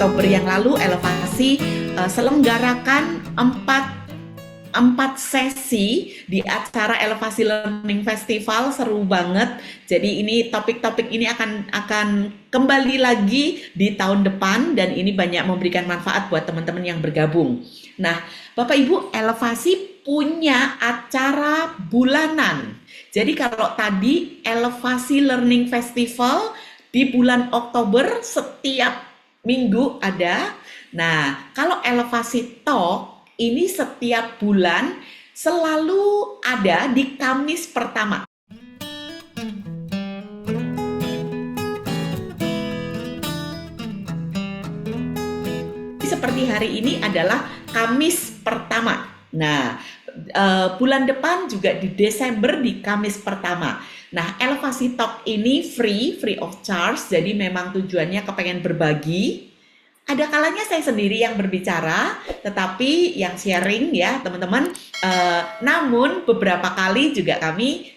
Oktober yang lalu Elevasi selenggarakan empat sesi di acara Elevasi Learning Festival, seru banget. Jadi ini topik-topik ini akan kembali lagi di tahun depan dan ini banyak memberikan manfaat buat teman-teman yang bergabung. Nah, Bapak Ibu, Elevasi punya acara bulanan. Jadi kalau tadi Elevasi Learning Festival di bulan Oktober setiap minggu ada. Nah, kalau Elevasi Talk ini setiap bulan selalu ada di Kamis pertama. Seperti hari ini adalah Kamis pertama. Nah, bulan depan juga di Desember di Kamis pertama. Nah, Elevasi Talk ini free of charge, jadi memang tujuannya kepengen berbagi. Ada kalanya saya sendiri yang berbicara, tetapi yang sharing ya teman-teman. Namun beberapa kali juga kami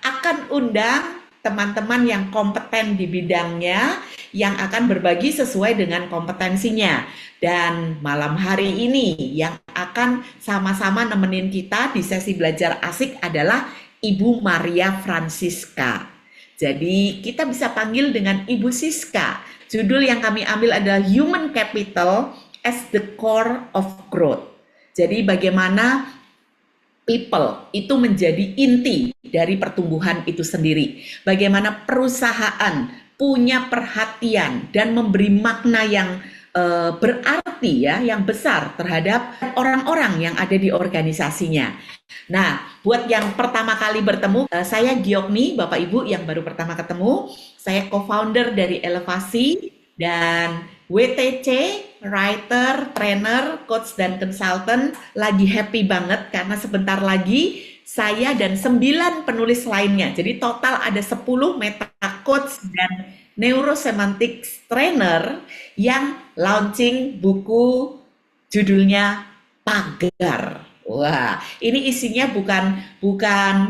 akan undang teman-teman yang kompeten di bidangnya yang akan berbagi sesuai dengan kompetensinya. Dan malam hari ini yang akan sama-sama nemenin kita di sesi belajar asik adalah Ibu Maria Francisca. Jadi kita bisa panggil dengan Ibu Siska. Judul yang kami ambil adalah Human Capital as the Core of Growth. Jadi bagaimana people itu menjadi inti dari pertumbuhan itu sendiri. Bagaimana perusahaan punya perhatian dan memberi makna yang berarti ya, yang besar terhadap orang-orang yang ada di organisasinya. Nah, buat yang pertama kali bertemu, saya Giokni, Bapak Ibu yang baru pertama ketemu, saya co-founder dari Elevasi dan WTC, writer, trainer, coach, dan consultant. Lagi happy banget karena sebentar lagi saya dan 9 penulis lainnya. Jadi total ada 10 meta coach dan neurosemantics trainer yang launching buku judulnya Pagar. Wah, ini isinya bukan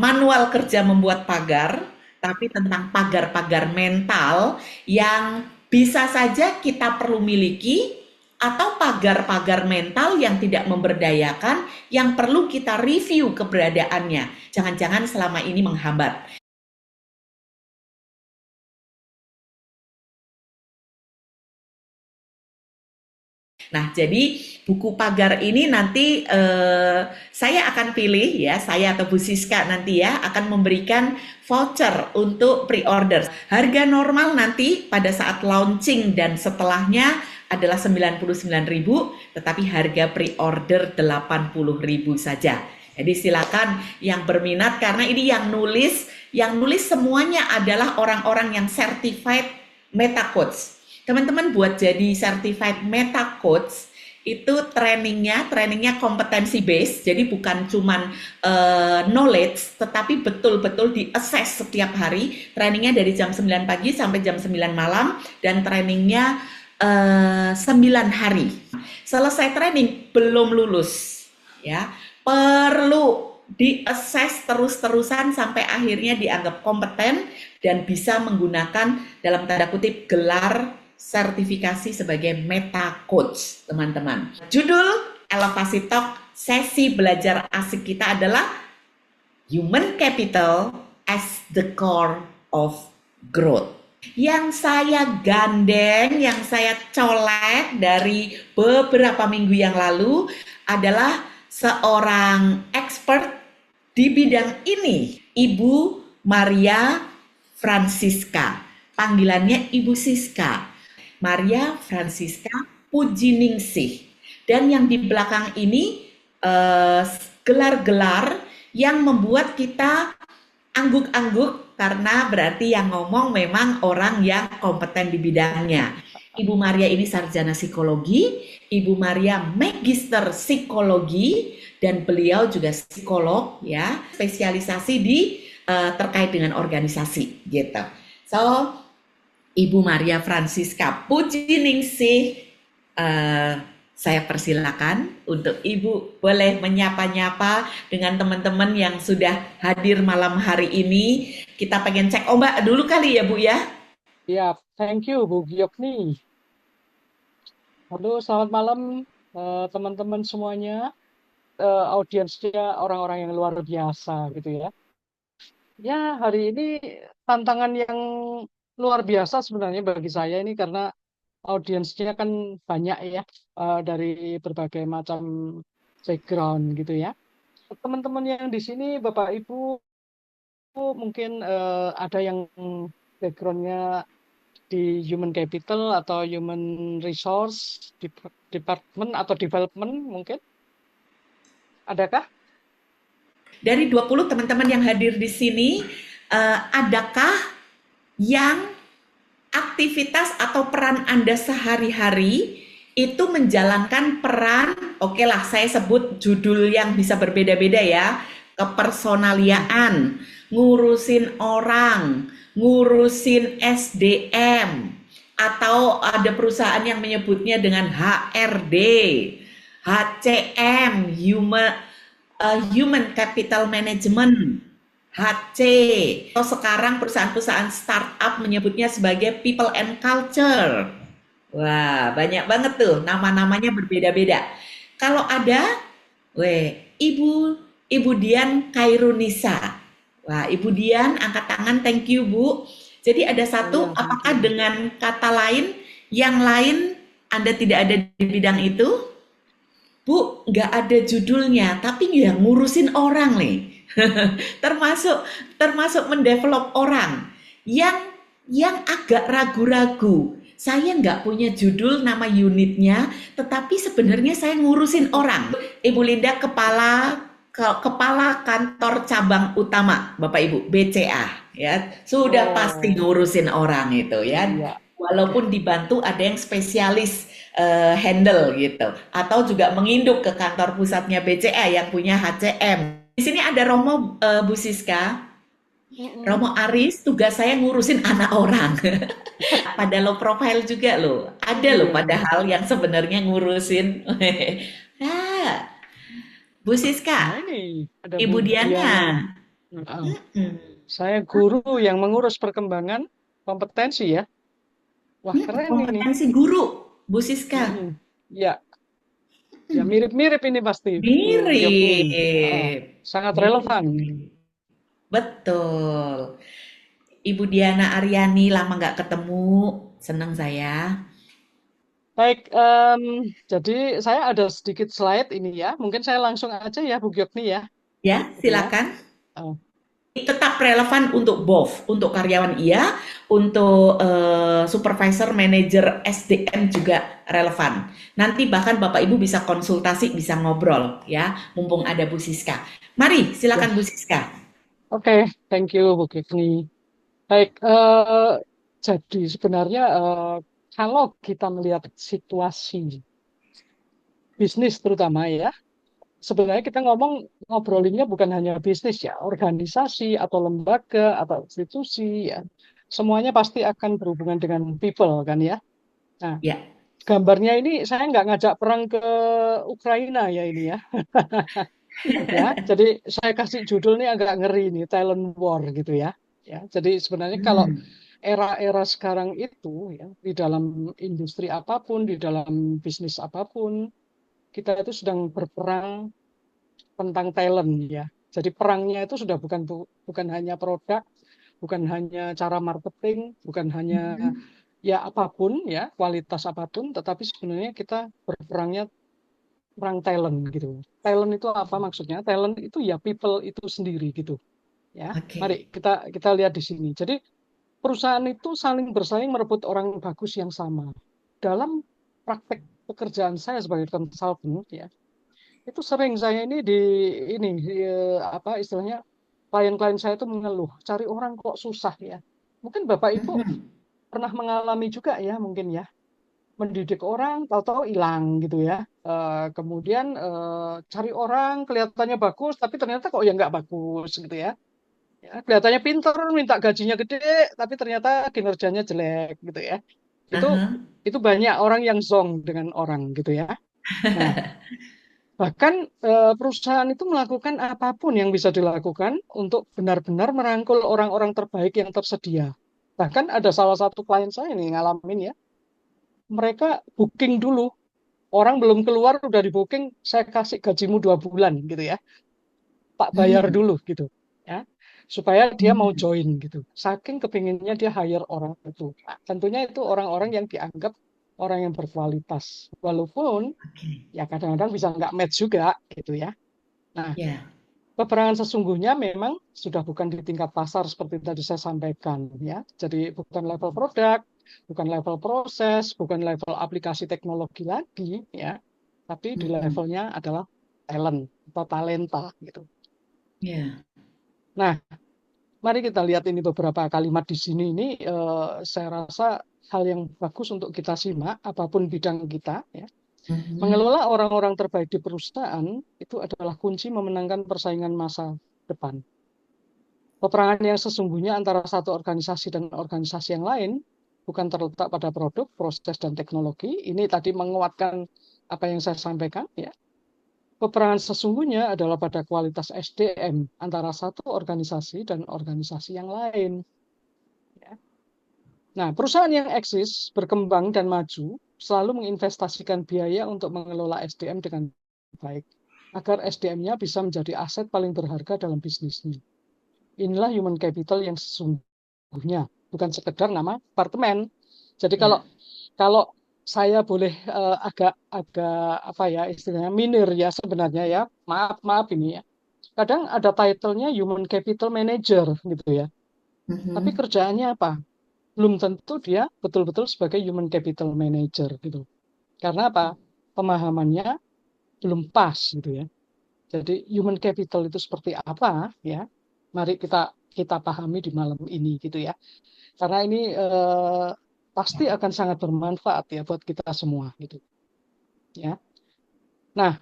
manual kerja membuat pagar, tapi tentang pagar-pagar mental yang bisa saja kita perlu miliki atau pagar-pagar mental yang tidak memberdayakan yang perlu kita review keberadaannya. Jangan-jangan selama ini menghambat. Nah, jadi buku pagar ini nanti saya akan pilih ya, saya atau Bu Siska nanti ya akan memberikan voucher untuk pre-order. Harga normal nanti pada saat launching dan setelahnya adalah 99.000, tetapi harga pre-order 80.000 saja. Jadi silakan yang berminat karena ini yang nulis semuanya adalah orang-orang yang certified meta coach. Teman-teman buat jadi certified meta coach itu trainingnya kompetensi base, jadi bukan cuman knowledge, tetapi betul-betul di-assess setiap hari. Trainingnya dari jam 9 pagi sampai jam 9 malam dan trainingnya 9 hari. Selesai training belum lulus, ya perlu di-assess terus-terusan sampai akhirnya dianggap kompeten dan bisa menggunakan dalam tanda kutip gelar sertifikasi sebagai meta coach, teman-teman. Judul Elevasi Talk sesi belajar asik kita adalah Human Capital as the Core of Growth. Yang saya gandeng, yang saya colek dari beberapa minggu yang lalu adalah seorang expert di bidang ini, Ibu Maria Francisca. Panggilannya Ibu Siska. Maria Francisca Pujiningsih. Dan yang di belakang ini gelar-gelar yang membuat kita angguk-angguk karena berarti yang ngomong memang orang yang kompeten di bidangnya. Ibu Maria ini sarjana psikologi, Ibu Maria magister psikologi, dan beliau juga psikolog ya, spesialisasi di terkait dengan organisasi gitu. So Ibu Maria Francisca Pujiningsih, saya persilakan untuk Ibu boleh menyapa-nyapa dengan teman-teman yang sudah hadir malam hari ini. Kita pengen cek ombak dulu kali ya Bu ya? Ya, thank you Bu Giokni. Halo, selamat malam teman-teman semuanya. Audiensnya orang-orang yang luar biasa gitu ya. Ya, hari ini tantangan yang luar biasa sebenarnya bagi saya ini karena audiensnya kan banyak ya, dari berbagai macam background gitu ya. Teman-teman yang di sini, Bapak Ibu, mungkin ada yang backgroundnya di human capital atau human resource department atau development mungkin. Adakah? Dari 20 teman-teman yang hadir di sini, adakah yang aktivitas atau peran Anda sehari-hari itu menjalankan peran, oke lah saya sebut judul yang bisa berbeda-beda ya, Hmm. kepersonaliaan, ngurusin orang, ngurusin SDM, atau ada perusahaan yang menyebutnya dengan HRD, HCM, Human Capital Management, HC, atau sekarang perusahaan-perusahaan startup menyebutnya sebagai People and Culture. Wah, banyak banget tuh nama-namanya berbeda-beda. Kalau ada, Ibu Ibu Dian Kairunisa. Wah, Ibu Dian angkat tangan, thank you Bu. Jadi ada Oh ya, satu, thank apakah you. dengan kata lain, yang lain Anda tidak ada di bidang itu? Bu, nggak ada judulnya, tapi ya ngurusin orang nih. termasuk termasuk mendevelop orang yang agak ragu-ragu. Saya nggak punya judul nama unitnya, tetapi sebenarnya saya ngurusin orang. Ibu Linda kepala kantor cabang utama, Bapak Ibu BCA, ya sudah pasti Oh, ngurusin orang itu ya. iya. Oke. Walaupun dibantu ada yang spesialis handle gitu, atau juga menginduk ke kantor pusatnya BCA yang punya HCM. Di sini ada Romo, Bu Siska. Mm-mm. Romo Aris, tugas saya ngurusin anak orang. Pada low profile juga loh. Ada loh Iya. padahal yang sebenarnya ngurusin. ah, Bu Nah Siska, ini ada Bu Ibu Diana. Diana. Heeh. Hmm, Saya guru yang mengurus perkembangan kompetensi ya. Wah, keren ini. kompetensi guru, Bu Siska. Mm-mm. Ya, ya mirip-mirip ini pasti Bu Yopni. Heeh. Mirip. Sangat relevan. Mirip. Betul. Ibu Diana Aryani lama nggak ketemu. Senang saya. Baik, jadi saya ada sedikit slide ini ya. Mungkin saya langsung aja ya Bu Yopni ya. Ya, Gitu ya. silakan. Oh, Tetap relevan untuk both, untuk karyawan iya, untuk supervisor, manager, SDM juga relevan. Nanti bahkan Bapak Ibu bisa konsultasi, bisa ngobrol ya, mumpung ada Bu Siska. Mari, ya. silakan Bu Siska. Oke, thank you Bu Yopni. Baik, jadi sebenarnya kalau kita melihat situasi bisnis terutama ya, sebenarnya kita ngobrolinnya bukan hanya bisnis ya, organisasi atau lembaga atau institusi ya, semuanya pasti akan berhubungan dengan people kan ya. Nah, Ya. gambarnya ini saya nggak ngajak perang ke Ukraina ya ini ya, ya. Jadi saya kasih judul nih agak ngeri nih, talent war gitu ya. Ya, jadi sebenarnya kalau Hmm. era-era sekarang itu ya di dalam industri apapun, di dalam bisnis apapun, kita itu sedang berperang tentang talent ya. Jadi perangnya itu sudah bukan hanya produk, bukan hanya cara marketing, bukan hanya ya apapun ya, kualitas apapun, tetapi sebenarnya kita berperangnya perang talent gitu. Talent itu apa maksudnya? Talent itu ya people itu sendiri gitu ya. Mari Oke. kita lihat di sini. Jadi perusahaan itu saling bersaing merebut orang bagus yang sama. Dalam praktek pekerjaan saya sebagai konsultan, ya, itu sering saya apa istilahnya klien-klien saya itu mengeluh, cari orang kok susah ya. Mungkin Bapak Ibu pernah mengalami juga ya, mungkin ya, mendidik orang tahu-tahu hilang gitu ya. Kemudian cari orang kelihatannya bagus, tapi ternyata kok ya nggak bagus gitu ya. Ya, kelihatannya pinter, minta gajinya gede, tapi ternyata kinerjanya jelek gitu ya. Itu Aha. itu banyak orang yang zong dengan orang gitu ya. Nah, bahkan perusahaan itu melakukan apapun yang bisa dilakukan untuk benar-benar merangkul orang-orang terbaik yang tersedia. Bahkan ada salah satu klien saya nih ngalamin ya, mereka booking dulu. Orang belum keluar udah di booking, saya kasih gajimu 2 bulan gitu ya. Pak bayar Hmm. dulu gitu ya. Supaya dia mau Hmm. join gitu. Saking kepinginnya dia hire orang itu. Nah, tentunya itu orang-orang yang dianggap orang yang berkualitas. Walaupun Oke. ya kadang-kadang bisa nggak match juga gitu ya. Nah, Ya. peperangan sesungguhnya memang sudah bukan di tingkat pasar seperti tadi saya sampaikan ya. Jadi bukan level produk, bukan level proses, bukan level aplikasi teknologi lagi ya. Tapi di Hmm. levelnya adalah talent atau talenta gitu. Ya. Nah, mari kita lihat ini beberapa kalimat di sini ini saya rasa hal yang bagus untuk kita simak apapun bidang kita ya. Mhm. Mengelola orang-orang terbaik di perusahaan itu adalah kunci memenangkan persaingan masa depan. Peperangan yang sesungguhnya antara satu organisasi dan organisasi yang lain bukan terletak pada produk, proses, dan teknologi. Ini tadi menguatkan apa yang saya sampaikan ya. Peperangan sesungguhnya adalah pada kualitas SDM antara satu organisasi dan organisasi yang lain. Ya. Nah, perusahaan yang eksis, berkembang, dan maju selalu menginvestasikan biaya untuk mengelola SDM dengan baik, agar SDM-nya bisa menjadi aset paling berharga dalam bisnisnya. Inilah human capital yang sesungguhnya, bukan sekedar nama departemen. Jadi kalau Ya. kalau saya boleh agak agak apa ya istilahnya minir ya sebenarnya ya, maaf maaf ini ya. Kadang ada title-nya human capital manager gitu ya. Tapi Mhm. kerjaannya apa? Belum tentu dia betul-betul sebagai human capital manager gitu. Karena apa? Pemahamannya belum pas gitu ya. Jadi human capital itu seperti apa ya? Mari kita kita pahami di malam ini gitu ya. Karena ini pasti akan sangat bermanfaat ya buat kita semua gitu ya. Nah,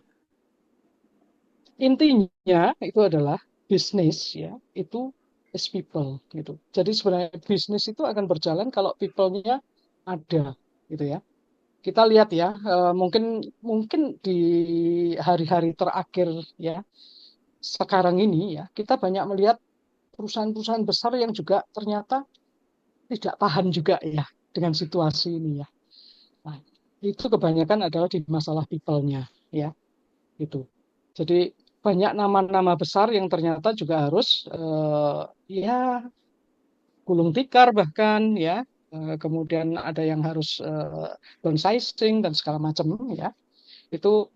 intinya itu adalah bisnis ya, itu is people gitu. Jadi sebenarnya bisnis itu akan berjalan kalau people-nya ada gitu ya. Kita lihat ya, mungkin mungkin di hari-hari terakhir ya sekarang ini ya, kita banyak melihat perusahaan-perusahaan besar yang juga ternyata tidak tahan juga ya dengan situasi ini ya. Nah, itu kebanyakan adalah di masalah people-nya ya, itu. Jadi banyak nama-nama besar yang ternyata juga harus ya gulung tikar bahkan ya. Kemudian ada yang harus downsizing dan segala macam ya. Itu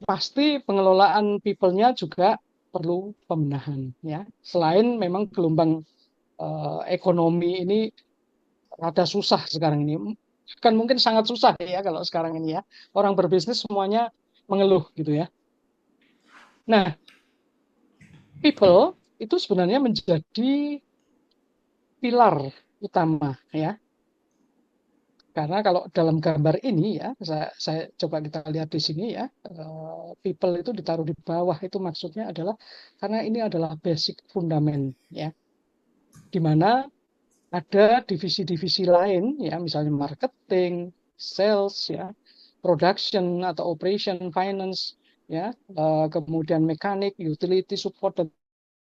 pasti pengelolaan people-nya juga perlu pembenahan ya. Selain memang gelombang ekonomi ini rada susah sekarang ini. Kan mungkin sangat susah ya kalau sekarang ini ya. Orang berbisnis semuanya mengeluh gitu ya. Nah, people itu sebenarnya menjadi pilar utama ya. Karena kalau dalam gambar ini ya, saya coba kita lihat di sini ya, people itu ditaruh di bawah itu maksudnya adalah karena ini adalah basic fundament ya, di mana ada divisi-divisi lain ya, misalnya marketing, sales ya, production atau operation, finance ya, kemudian mekanik, utility support dan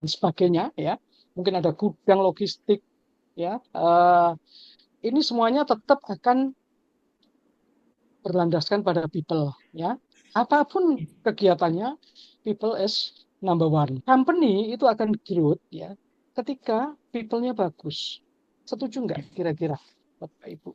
sebagainya ya. Mungkin ada gudang logistik ya. Ini semuanya tetap akan berlandaskan pada people ya. Apapun kegiatannya, people is number one. Company itu akan growth ya ketika people-nya bagus. Setuju nggak kira-kira Bapak Ibu?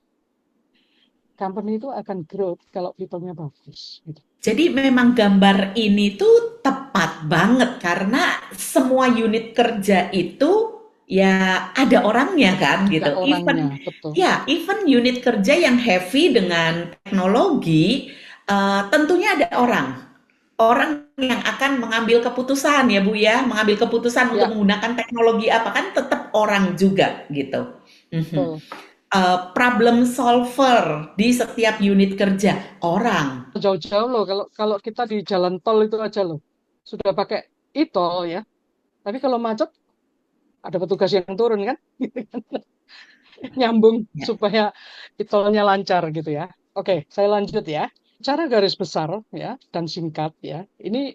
Company itu akan growth kalau people-nya bagus. Gitu. Jadi memang gambar ini tuh tepat banget karena semua unit kerja itu ya ada orangnya kan Ada gitu. orangnya, Even betul. ya, even unit kerja yang heavy dengan teknologi tentunya ada orang. Orang yang akan mengambil keputusan ya Bu ya, mengambil keputusan untuk Ya, menggunakan teknologi apa kan tetap orang juga gitu. Mhm. betul. Problem solver di setiap unit kerja orang. Jauh-jauh loh kalau kalau kita di jalan tol itu aja loh. Sudah pakai e-tol ya. Tapi kalau macet ada petugas yang turun kan? Nyambung Ya. supaya e-tolnya lancar gitu ya. Oke, saya lanjut ya. Cara garis besar ya dan singkat ya. Ini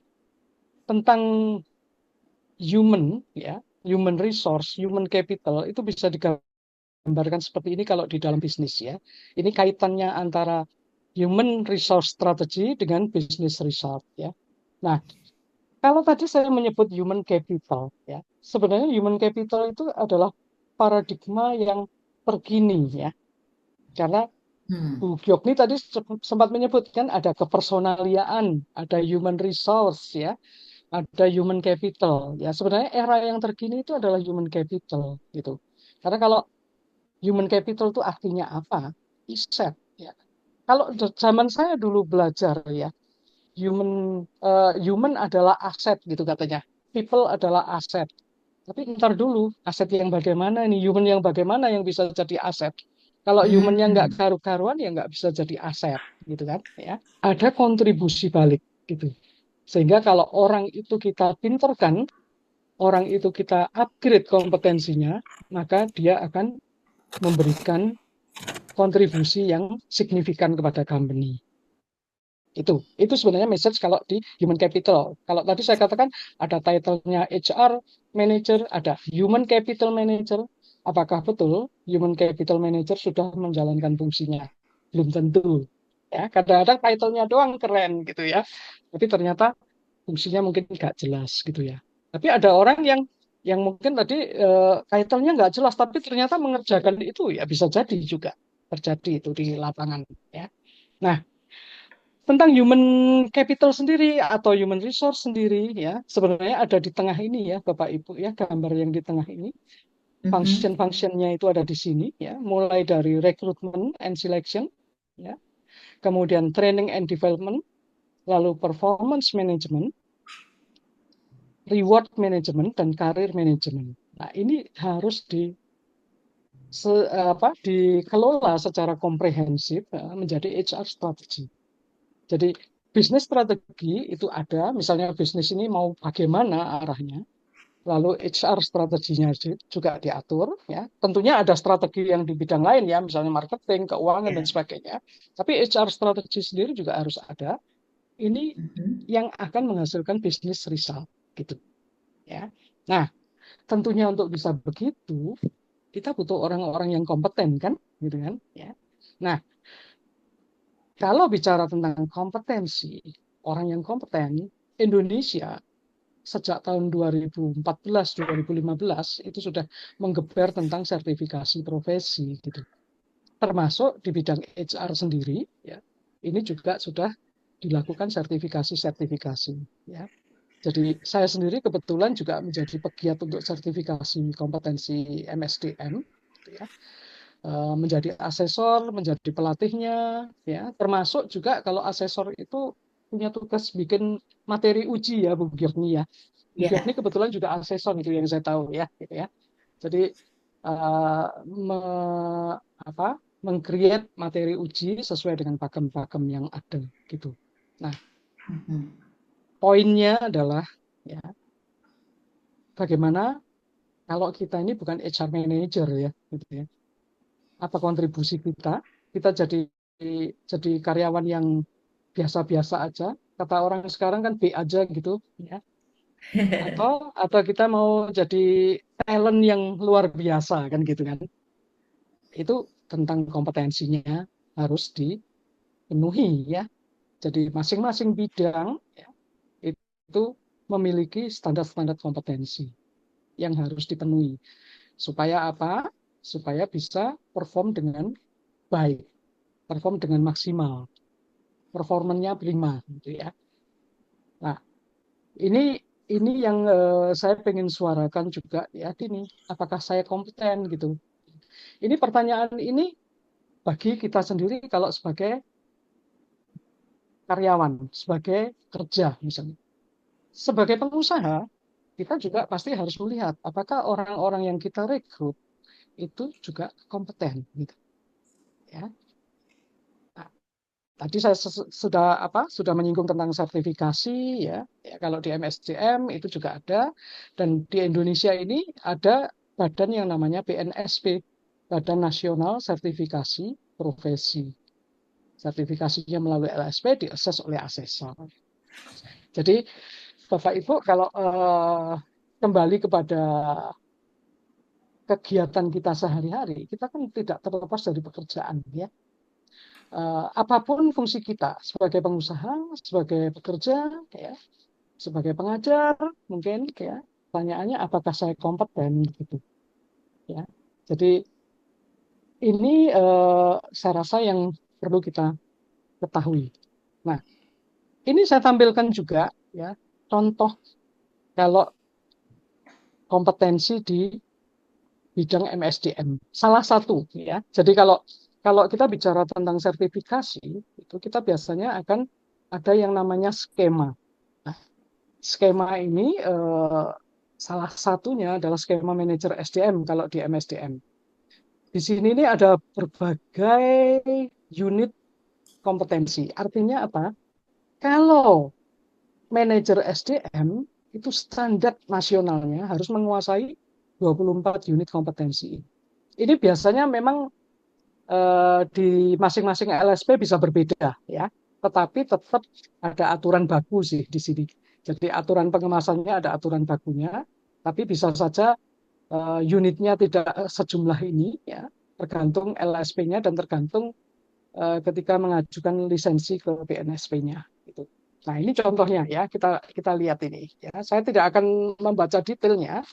tentang human ya, human resource, human capital itu bisa digambarkan seperti ini kalau di dalam bisnis ya. Ini kaitannya antara human resource strategy dengan business result ya. Nah, kalau tadi saya menyebut human capital ya, sebenarnya human capital itu adalah paradigma yang terkini ya. Karena Hmm. Bu Gyokni tadi sempat menyebutkan ada kepersonaliaan, ada human resource ya, ada human capital. Ya, sebenarnya era yang terkini itu adalah human capital gitu. Karena kalau human capital itu artinya apa? Aset ya. Kalau zaman saya dulu belajar ya, human adalah aset gitu katanya. People adalah aset. Tapi ntar dulu, aset yang bagaimana nih? Human yang bagaimana yang bisa jadi aset? Kalau humannya nggak Hmm. karu-karuan ya nggak bisa jadi aset, gitu kan? Ya, ada kontribusi balik, gitu. Sehingga kalau orang itu kita pinterkan, orang itu kita upgrade kompetensinya, maka dia akan memberikan kontribusi yang signifikan kepada company. Itu sebenarnya message kalau di human capital. Kalau tadi saya katakan ada title-nya HR manager, ada human capital manager. Apakah betul human capital manager sudah menjalankan fungsinya? Belum tentu. Ya, kadang-kadang title-nya doang keren gitu ya. Tapi ternyata fungsinya mungkin nggak jelas gitu ya. Tapi ada orang yang mungkin tadi title-nya nggak jelas, tapi ternyata mengerjakan itu ya bisa jadi juga terjadi itu di lapangan ya. Nah, tentang human capital sendiri atau human resource sendiri ya, sebenarnya ada di tengah ini ya, Bapak Ibu ya, gambar yang di tengah ini. Mhm. Function-functionnya itu ada di sini ya, mulai dari recruitment and selection ya, kemudian training and development, lalu performance management, reward management dan career management. Nah, ini harus dikelola secara komprehensif menjadi HR strategi. Jadi bisnis strategi itu ada, misalnya bisnis ini mau bagaimana arahnya, lalu HR strateginya juga diatur, ya. Tentunya ada strategi yang di bidang lain ya, misalnya marketing, keuangan dan Ya. sebagainya. Tapi HR strategi sendiri juga harus ada. Ini Mhm. yang akan menghasilkan bisnis result, gitu, ya. Nah, tentunya untuk bisa begitu, kita butuh orang-orang yang kompeten kan, gitu kan, ya. Nah, kalau bicara tentang kompetensi, orang yang kompeten, Indonesia sejak tahun 2014-2015 itu sudah menggeber tentang sertifikasi profesi gitu. Termasuk di bidang HR sendiri ya. Ini juga sudah dilakukan sertifikasi-sertifikasi ya. Jadi saya sendiri kebetulan juga menjadi pegiat untuk sertifikasi kompetensi MSDM gitu ya. Menjadi asesor, menjadi pelatihnya, ya. Termasuk juga kalau asesor itu punya tugas bikin materi uji ya, Bu Giorni ya. Bu Giorni Ya. kebetulan juga asesor itu yang saya tahu ya, gitu ya. Jadi uh, me, apa, meng-create materi uji sesuai dengan pakem-pakem yang ada gitu. Nah, Mhm. poinnya adalah ya bagaimana kalau kita ini bukan HR manager ya, gitu ya. Apa kontribusi kita? Kita jadi karyawan yang biasa-biasa aja. Kata orang sekarang kan B aja gitu, ya. Atau kita mau jadi talent yang luar biasa kan gitu kan. Itu tentang kompetensinya harus dipenuhi ya. Jadi masing-masing bidang ya, itu memiliki standar-standar kompetensi yang harus dipenuhi. Supaya apa? Supaya bisa perform dengan baik, perform dengan maksimal, performanya prima gitu ya. Nah, ini ini yang saya pengen suarakan juga ya, ini apakah saya kompeten gitu. Ini pertanyaan ini bagi kita sendiri kalau sebagai karyawan, sebagai kerja misalnya. Sebagai pengusaha, kita juga pasti harus melihat apakah orang-orang yang kita rekrut itu juga kompeten gitu ya. Nah, tadi saya sudah menyinggung tentang sertifikasi ya. Ya, kalau di MSCM itu juga ada dan di Indonesia ini ada badan yang namanya BNSP, Badan Nasional Sertifikasi Profesi. Sertifikasinya melalui LSP diakses oleh asesor. Jadi Bapak Ibu kalau kembali kepada kegiatan kita sehari-hari, kita kan tidak terlepas dari pekerjaan ya. apapun fungsi kita sebagai pengusaha, sebagai pekerja, ya, sebagai pengajar, mungkin ya, pertanyaannya apakah saya kompeten gitu, ya. Jadi ini saya rasa yang perlu kita ketahui. Nah, ini saya tampilkan juga ya contoh kalau kompetensi di bidang MSDM. Salah satu ya. Jadi kalau kalau kita bicara tentang sertifikasi, itu kita biasanya akan ada yang namanya skema. Nah, skema ini salah satunya adalah skema manajer SDM kalau di MSDM. Di sini ini ada berbagai unit kompetensi. Artinya apa? Kalau manajer SDM itu standar nasionalnya harus menguasai 24 unit kompetensi. Ini biasanya memang di masing-masing LSP bisa berbeda ya, tetapi tetap ada aturan baku sih di sini. Jadi aturan pengemasannya ada aturan bakunya, tapi bisa saja unitnya tidak sejumlah ini ya, tergantung LSP-nya dan tergantung ketika mengajukan lisensi ke BNSP-nya. Gitu. Nah ini contohnya ya, kita lihat ini. Ya, saya tidak akan membaca detailnya.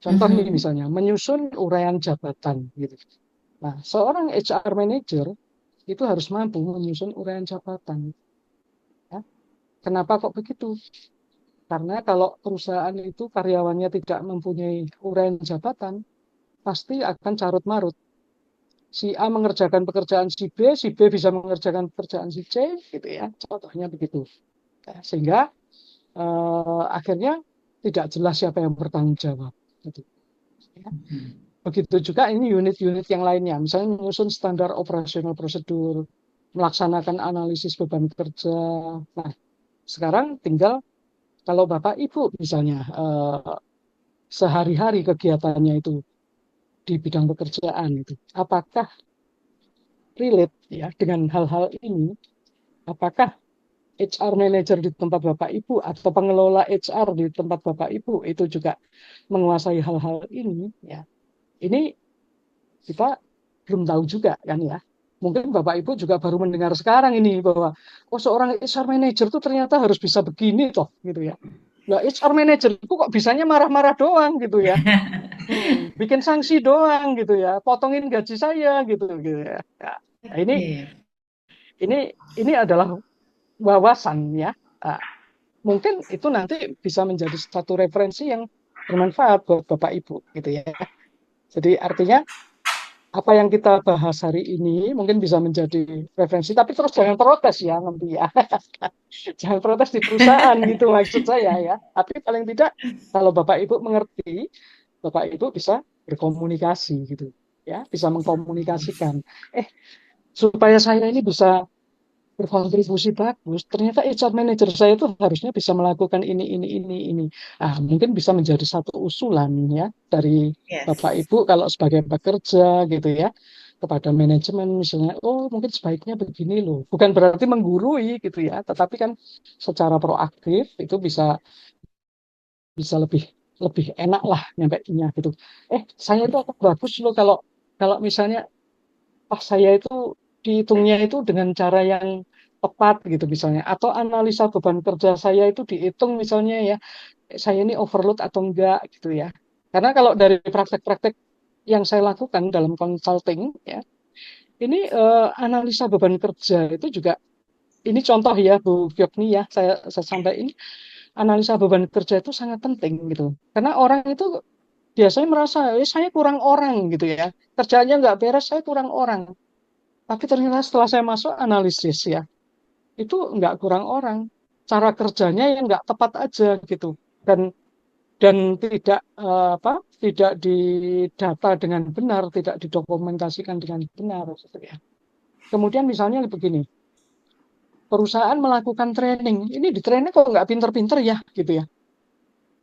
Contoh ini Mhm. misalnya menyusun uraian jabatan. Gitu. Nah seorang HR manager itu harus mampu menyusun uraian jabatan. Ya. Kenapa kok begitu? Karena kalau perusahaan itu karyawannya tidak mempunyai uraian jabatan, pasti akan carut marut. Si A mengerjakan pekerjaan si B bisa mengerjakan pekerjaan si C, gitu ya. Contohnya begitu. Ya, sehingga akhirnya tidak jelas siapa yang bertanggung jawab. Gitu, ya. Begitu juga ini unit-unit yang lainnya, misalnya menyusun standar operasional prosedur, melaksanakan analisis beban kerja. Nah, sekarang tinggal kalau Bapak Ibu misalnya sehari-hari kegiatannya itu di bidang pekerjaan itu, apakah relate ya dengan hal-hal ini? Apakah HR manager di tempat Bapak Ibu atau pengelola HR di tempat Bapak Ibu itu juga menguasai hal-hal ini ya. Ini kita belum tahu juga kan ya. Mungkin Bapak Ibu juga baru mendengar sekarang ini bahwa oh seorang HR manager itu ternyata harus bisa begini toh gitu ya. Lah HR manager itu kok bisanya marah-marah doang gitu ya. Bikin sanksi doang gitu ya. Potongin gaji saya gitu ya. Ya. Nah, Oke. ini adalah wawasan ya. Nah, mungkin itu nanti bisa menjadi satu referensi yang bermanfaat buat Bapak Ibu gitu ya. Jadi artinya apa yang kita bahas hari ini mungkin bisa menjadi referensi, tapi terus jangan protes ya nanti ya. Jangan protes di perusahaan gitu maksud saya ya. Tapi paling tidak kalau Bapak Ibu mengerti, Bapak Ibu bisa berkomunikasi gitu ya, bisa mengkomunikasikan. Eh, supaya saya ini bisa berkontribusi bagus, ternyata HR manager saya itu harusnya bisa melakukan ini. Ah, mungkin bisa menjadi satu usulan ya dari Bapak Yes. Ibu kalau sebagai pekerja gitu ya kepada manajemen misalnya, oh mungkin sebaiknya begini loh. Bukan berarti menggurui gitu ya, tetapi kan secara proaktif itu bisa bisa lebih lebih enak lah nyampainya gitu. Saya itu akan bagus loh kalau kalau misalnya saya itu dihitungnya itu dengan cara yang tepat gitu misalnya atau analisa beban kerja saya itu dihitung misalnya ya saya ini overload atau enggak gitu ya karena kalau dari praktek-praktek yang saya lakukan dalam consulting ya ini analisa beban kerja itu juga ini contoh ya Bu Fyokni ya saya sampaikan analisa beban kerja itu sangat penting gitu karena orang itu biasanya merasa saya kurang orang gitu ya kerjanya nggak beres saya kurang orang. Tapi ternyata setelah saya masuk analisis ya, itu nggak kurang orang. Cara kerjanya yang nggak tepat aja gitu. Dan dan tidak tidak didata dengan benar, tidak didokumentasikan dengan benar gitu ya. Kemudian misalnya begini, perusahaan melakukan training, ini di training kok nggak pinter-pinter ya gitu ya.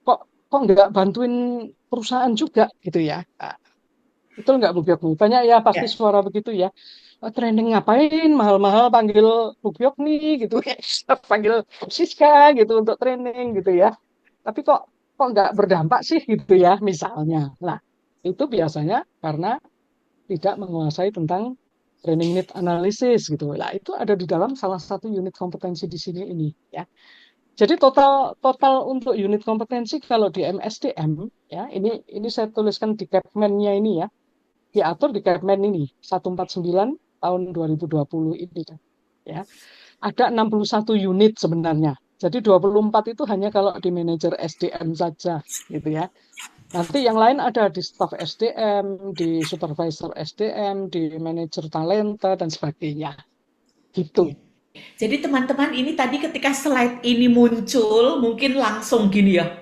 Kok kok nggak bantuin perusahaan juga gitu ya. Nah, betul nggak Bu Biokni? Banyak ya pasti Ya. suara begitu ya. Training ngapain mahal-mahal panggil Bu Biokni gitu ya. Panggil Siska gitu untuk training gitu ya. Tapi kok kok nggak berdampak sih gitu ya misalnya. Nah, itu biasanya karena tidak menguasai tentang training need analysis gitu. Lah itu ada di dalam salah satu unit kompetensi di sini ini ya. Jadi total total untuk unit kompetensi kalau di MSDM ya ini saya tuliskan di Capman-nya ini ya, diatur di Capman ini 149 tahun 2020 ini kan. Ya. Ada 61 unit sebenarnya. Jadi 24 itu hanya kalau di manajer SDM saja gitu ya. Nanti yang lain ada di staff SDM, di supervisor SDM, di manajer talenta dan sebagainya. Gitu. Jadi teman-teman ini tadi ketika slide ini muncul, mungkin langsung gini ya,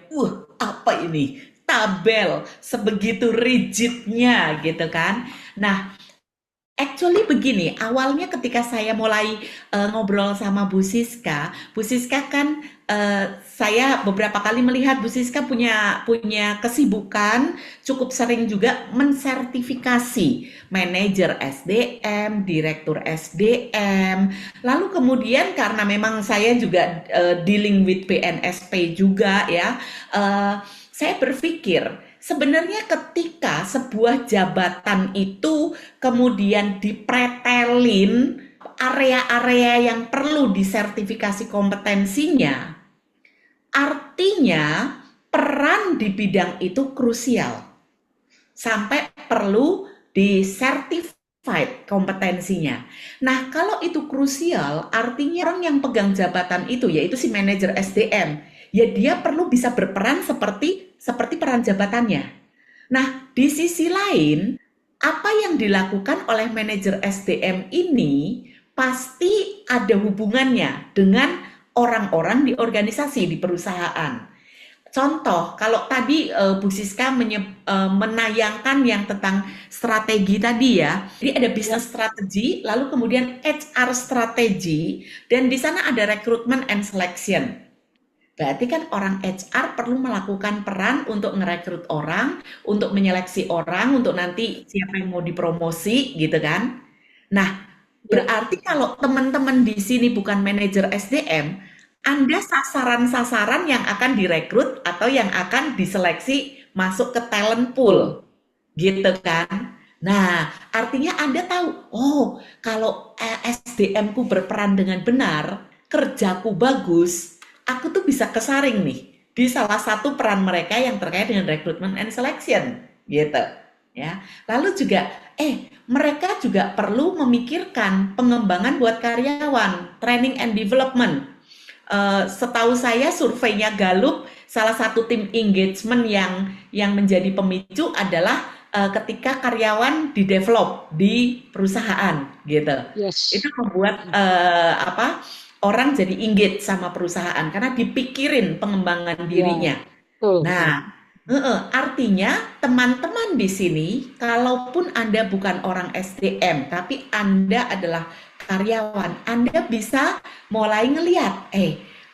apa ini? Tabel, sebegitu rigidnya gitu kan. Nah, actually begini, awalnya ketika saya mulai ngobrol sama Bu Siska kan saya beberapa kali melihat Bu Siska punya punya kesibukan cukup sering juga mensertifikasi manajer SDM, direktur SDM. Lalu kemudian karena memang saya juga dealing with PNSP juga ya, saya berpikir sebenarnya ketika sebuah jabatan itu kemudian dipretelin area-area yang perlu disertifikasi kompetensinya, artinya peran di bidang itu krusial sampai perlu disertified kompetensinya. Nah, kalau itu krusial, artinya orang yang pegang jabatan itu, yaitu si manajer SDM, ya dia perlu bisa berperan seperti peran jabatannya. Nah, di sisi lain, apa yang dilakukan oleh manajer SDM ini pasti ada hubungannya dengan orang-orang di organisasi, di perusahaan. Contoh, kalau tadi Bu Siska menayangkan yang tentang strategi tadi ya, jadi ada Ya, business strategi, lalu kemudian HR strategi, dan di sana ada recruitment and selection. Berarti kan orang HR perlu melakukan peran untuk merekrut orang, untuk menyeleksi orang, untuk nanti siapa yang mau dipromosi gitu kan. Nah, ya, berarti kalau teman-teman di sini bukan manajer SDM, Anda sasaran-sasaran yang akan direkrut atau yang akan diseleksi masuk ke talent betul. pool, gitu kan. Nah, artinya Anda tahu, oh, kalau SDM-ku berperan dengan benar, kerjaku bagus, aku tuh bisa kesaring nih di salah satu peran mereka yang terkait dengan recruitment and selection, gitu. Ya, lalu juga, mereka juga perlu memikirkan pengembangan buat karyawan, training and development. Setahu saya surveinya Gallup, salah satu tim engagement yang menjadi pemicu adalah ketika karyawan di-develop di perusahaan gitu. Itu Yes. membuat Ya, apa orang jadi engage sama perusahaan karena dipikirin pengembangan ya, dirinya. betul, betul. Nah, artinya teman-teman di sini, kalaupun Anda bukan orang SDM, tapi Anda adalah karyawan, Anda bisa mulai ngeliat,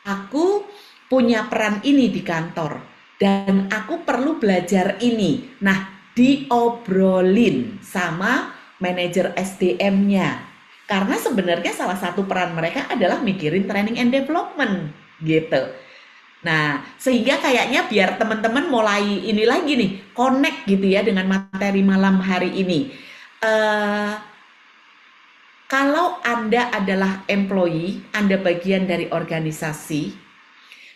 aku punya peran ini di kantor, dan aku perlu belajar ini. Nah, diobrolin sama manajer SDM-nya. Karena sebenarnya salah satu peran mereka adalah mikirin training and development, gitu. Nah, sehingga kayaknya biar teman-teman mulai ini lagi nih, connect gitu ya dengan materi malam hari ini. Eh, Kalau Anda adalah employee, Anda bagian dari organisasi,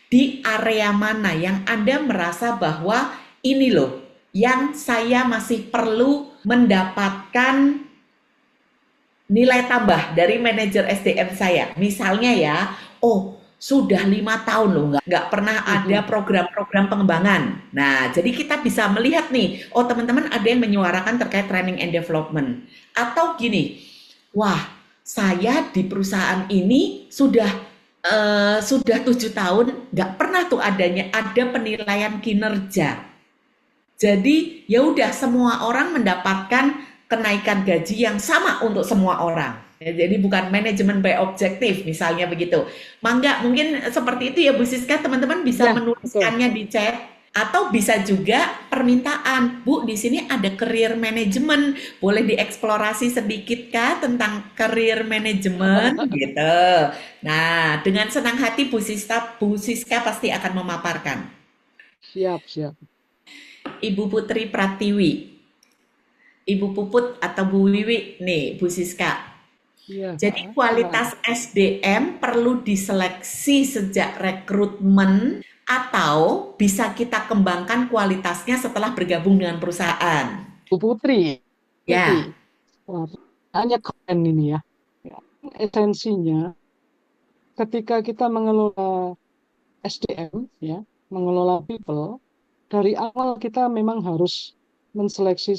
di area mana yang Anda merasa bahwa ini loh, yang saya masih perlu mendapatkan nilai tambah dari manajer SDM saya. Misalnya ya, oh sudah 5 tahun loh nggak pernah ada Mhm. program-program pengembangan. Nah, jadi kita bisa melihat nih, oh teman-teman ada yang menyuarakan terkait training and development. Atau gini, wah saya di perusahaan ini sudah 7 tahun nggak pernah tuh ada penilaian kinerja. Jadi ya udah semua orang mendapatkan kenaikan gaji yang sama untuk semua orang. Ya, jadi bukan manajemen by objektif misalnya begitu. Mangga mungkin seperti itu ya Bu Siska, teman-teman bisa Ya, betul. menuliskannya di chat atau bisa juga permintaan, Bu di sini ada career management, boleh dieksplorasi sedikit kah tentang career management gitu. Nah, dengan senang hati Bu Siska pasti akan memaparkan. Siap, siap. Ibu Putri Pratiwi. Ibu Puput atau Bu Wiwi nih, Bu Siska. Iya, Jadi gimana? kualitas SDM perlu diseleksi sejak rekrutmen atau bisa kita kembangkan kualitasnya setelah bergabung dengan perusahaan. Bu Putri, Putri. Ya, Wah, hanya keren ini ya. Ya, esensinya ketika kita mengelola SDM, ya, mengelola people, dari awal kita memang harus menseleksi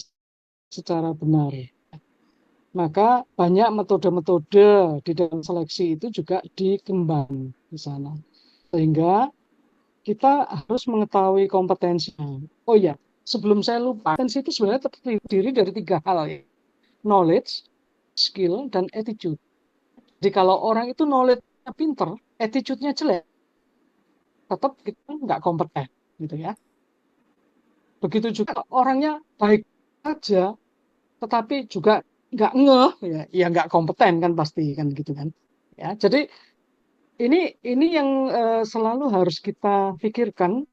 secara benar. Maka banyak metode-metode di dalam seleksi itu juga dikembang di sana. Sehingga kita harus mengetahui kompetensinya. Oh ya, sebelum saya lupa, kompetensi itu sebenarnya terdiri dari tiga hal ya. Knowledge, skill, dan attitude. Jadi kalau orang itu knowledge-nya pinter, attitude-nya jelek, tetap kita nggak kompeten, gitu ya. Begitu juga orangnya baik aja, tetapi juga nggak ngeh, ya nggak kompeten kan pasti kan gitu kan. Ya, jadi ini yang selalu harus kita pikirkan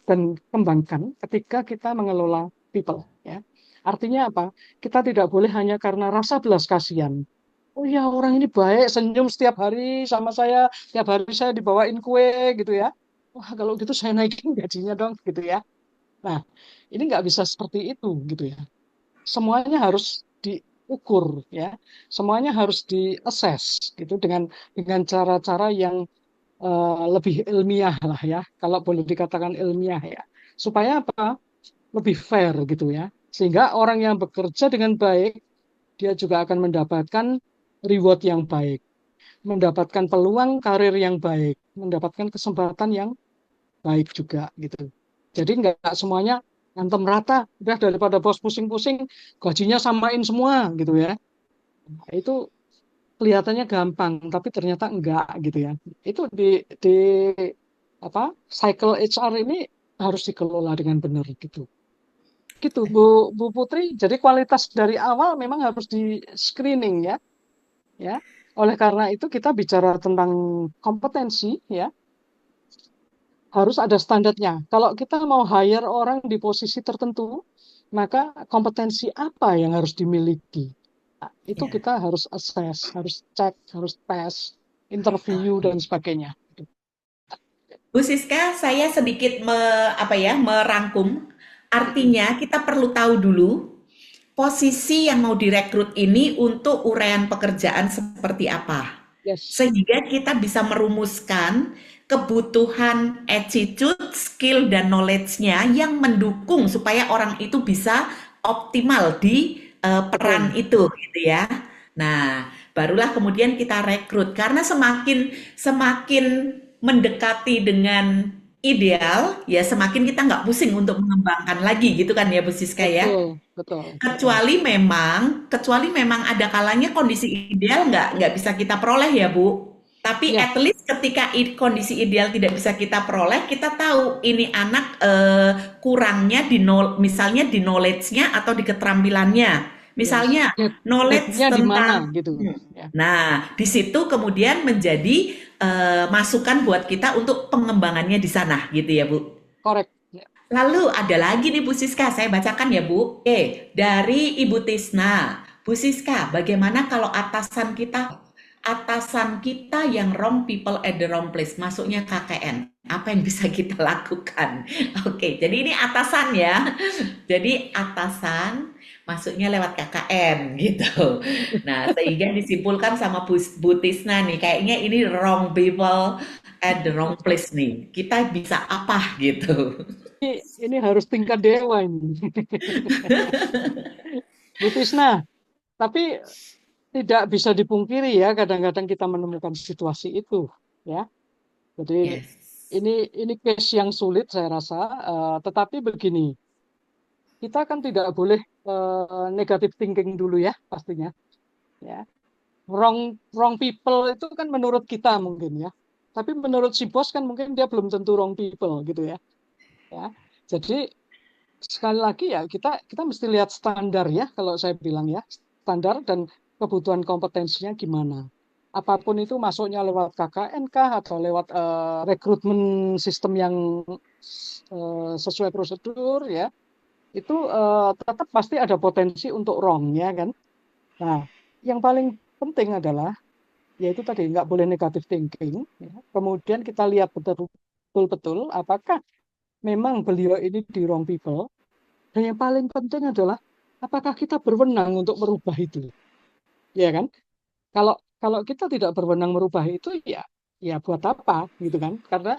dan kembangkan ketika kita mengelola people. Ya, artinya apa? Kita tidak boleh hanya karena rasa belas kasihan. Oh ya orang ini baik, senyum setiap hari sama saya, setiap hari saya dibawain kue gitu ya. Wah kalau gitu saya naikin gajinya dong gitu ya. Nah ini nggak bisa seperti itu gitu ya. Semuanya harus diukur ya, semuanya harus diassess gitu dengan cara-cara yang lebih ilmiah lah ya, kalau boleh dikatakan ilmiah ya, supaya apa? Lebih fair gitu ya, sehingga orang yang bekerja dengan baik dia juga akan mendapatkan reward yang baik, mendapatkan peluang karir yang baik, mendapatkan kesempatan yang baik juga gitu. Jadi nggak semuanya antem rata, udah daripada bos pusing-pusing, gajinya samain semua gitu ya. Nah, itu kelihatannya gampang, tapi ternyata enggak gitu ya. Itu di apa cycle HR ini harus dikelola dengan benar gitu. Gitu Bu Putri. Jadi kualitas dari awal memang harus di screening ya, ya. Oleh karena itu kita bicara tentang kompetensi ya, harus ada standarnya. Kalau kita mau hire orang di posisi tertentu, maka kompetensi apa yang harus dimiliki? Nah, itu ya. kita harus assess, harus cek, harus tes, interview dan sebagainya. Bu Siska, saya sedikit merangkum. Artinya kita perlu tahu dulu posisi yang mau direkrut ini untuk uraian pekerjaan seperti apa. Yes, Sehingga kita bisa merumuskan kebutuhan attitude, skill, dan knowledge-nya yang mendukung supaya orang itu bisa optimal di peran betul. itu gitu ya. Nah, barulah kemudian kita rekrut karena semakin semakin mendekati dengan ideal, ya semakin kita nggak pusing untuk mengembangkan lagi gitu kan ya Bu Siska ya. Betul, betul, betul. Kecuali memang ada kalanya kondisi ideal nggak bisa kita peroleh ya Bu. Tapi Ya, at least ketika kondisi ideal tidak bisa kita peroleh, kita tahu ini anak kurangnya misalnya di knowledge-nya atau di keterampilannya. yes. Misalnya knowledge Gapnya di mana tentang, gitu. hmm, Ya, nah di situ kemudian menjadi masukan buat kita untuk pengembangannya di sana gitu ya Bu. correct. Ya. Lalu ada lagi nih Bu Siska, saya bacakan ya Bu. Oke, dari Ibu Tisna. Bu Siska, bagaimana kalau atasan kita yang wrong people at the wrong place, masuknya KKN? Apa yang bisa kita lakukan? Oke, jadi ini atasan ya. Jadi atasan masuknya lewat KKN gitu. Nah, sehingga disimpulkan sama Bu Tisna nih, kayaknya ini wrong people at the wrong place nih. Kita bisa apa gitu? Ini harus tingkat dewa ini. Bu Tisna, tapi tidak bisa dipungkiri ya, kadang-kadang kita menemukan situasi itu, ya. Jadi Yes. ini ini case yang sulit saya rasa, tetapi begini, kita kan tidak boleh negative thinking dulu ya, pastinya, ya. Wrong wrong people itu kan menurut kita mungkin ya, tapi menurut si bos kan mungkin dia belum tentu wrong people gitu ya, ya. Jadi sekali lagi ya kita kita mesti lihat standar ya kalau saya bilang ya, standar dan kebutuhan kompetensinya gimana. Apapun itu masuknya lewat KKN kah atau lewat rekrutmen sistem yang sesuai prosedur ya, itu tetap pasti ada potensi untuk wrong-nya kan. Nah, yang paling penting adalah yaitu tadi nggak boleh negative thinking. Ya. Kemudian kita lihat betul-betul apakah memang beliau ini di wrong people. Dan yang paling penting adalah apakah kita berwenang untuk merubah itu, ya kan? Kalau kalau kita tidak berwenang merubah itu, ya buat apa, gitu kan? Karena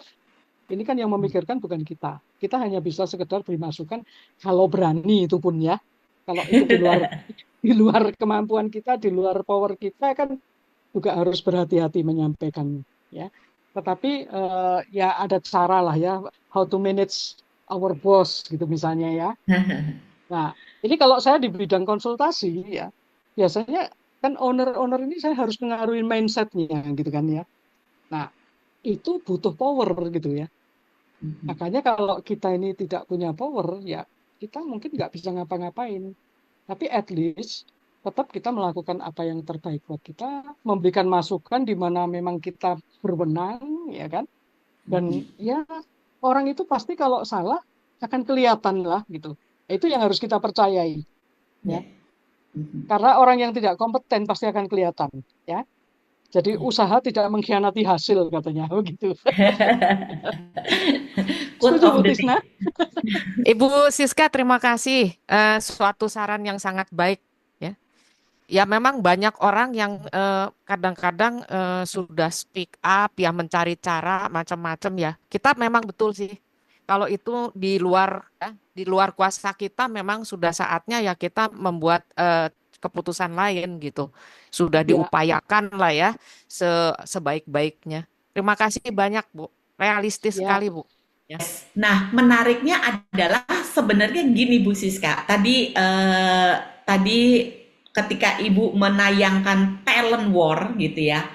ini kan yang memikirkan bukan kita. Kita hanya bisa sekedar beri masukan kalau berani itu pun ya. Kalau itu di luar kemampuan kita, di luar power kita kan juga harus berhati-hati menyampaikan ya. Tetapi ya ada cara lah ya how to manage our boss gitu misalnya ya. Nah, ini kalau saya di bidang konsultasi ya, biasanya kan owner-owner ini saya harus mengaruhi mindsetnya gitu kan ya. Nah, itu butuh power gitu ya. Makanya kalau kita ini tidak punya power, ya kita mungkin nggak bisa ngapa-ngapain. Tapi at least tetap kita melakukan apa yang terbaik buat kita, memberikan masukan di mana memang kita berwenang, ya kan? Dan ya orang itu pasti kalau salah akan kelihatan lah gitu. Itu yang harus kita percayai, ya. Ya. Mhm. Karena orang yang tidak kompeten pasti akan kelihatan, ya. Jadi usaha tidak mengkhianati hasil katanya, begitu. Quote Setuju, Bu of the Tisna? day. Ibu Siska, terima kasih. Suatu saran yang sangat baik. Ya, ya memang banyak orang yang kadang-kadang sudah speak up, ya mencari cara macam-macam ya. Kita memang betul sih. Kalau itu di luar kuasa kita, memang sudah saatnya ya kita membuat keputusan lain gitu. Sudah Ya, diupayakan lah ya sebaik-baiknya. Terima kasih banyak, Bu. Realistis ya, sekali, Bu. Ya. Nah, menariknya adalah sebenarnya gini Bu Siska. Tadi ketika Ibu menayangkan talent war gitu ya.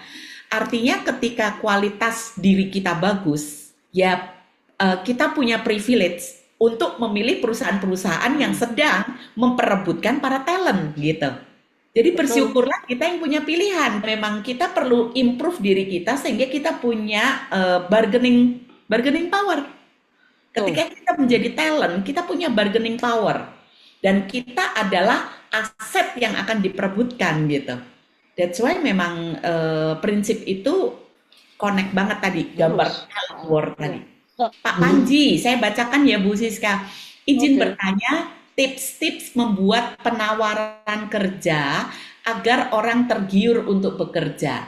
Artinya ketika kualitas diri kita bagus, ya kita punya privilege untuk memilih perusahaan-perusahaan yang sedang memperebutkan para talent gitu. Jadi betul. bersyukurlah kita yang punya pilihan. Memang kita perlu improve diri kita sehingga kita punya bargaining bargaining power. Betul. Ketika kita menjadi talent, kita punya bargaining power dan kita adalah aset yang akan diperebutkan gitu. That's why memang prinsip itu connect banget tadi gambar Harus. talent war tadi. Ya. Ah, Pak Panji, saya bacakan ya Bu Siska. Izin oke. bertanya tips-tips membuat penawaran kerja agar orang tergiur untuk bekerja.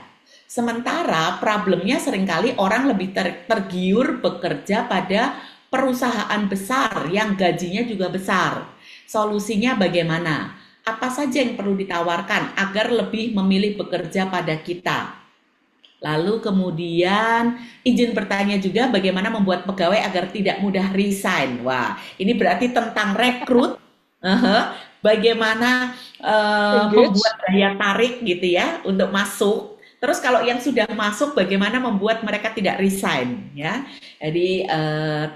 Sementara problemnya seringkali orang lebih tergiur bekerja pada perusahaan besar yang gajinya juga besar. Solusinya bagaimana? Apa saja yang perlu ditawarkan agar lebih memilih bekerja pada kita? Lalu kemudian izin bertanya juga bagaimana membuat pegawai agar tidak mudah resign. Wah, ini berarti tentang rekrut. Bagaimana membuat Engage. daya tarik gitu ya untuk masuk. Terus kalau yang sudah masuk bagaimana membuat mereka tidak resign ya. Jadi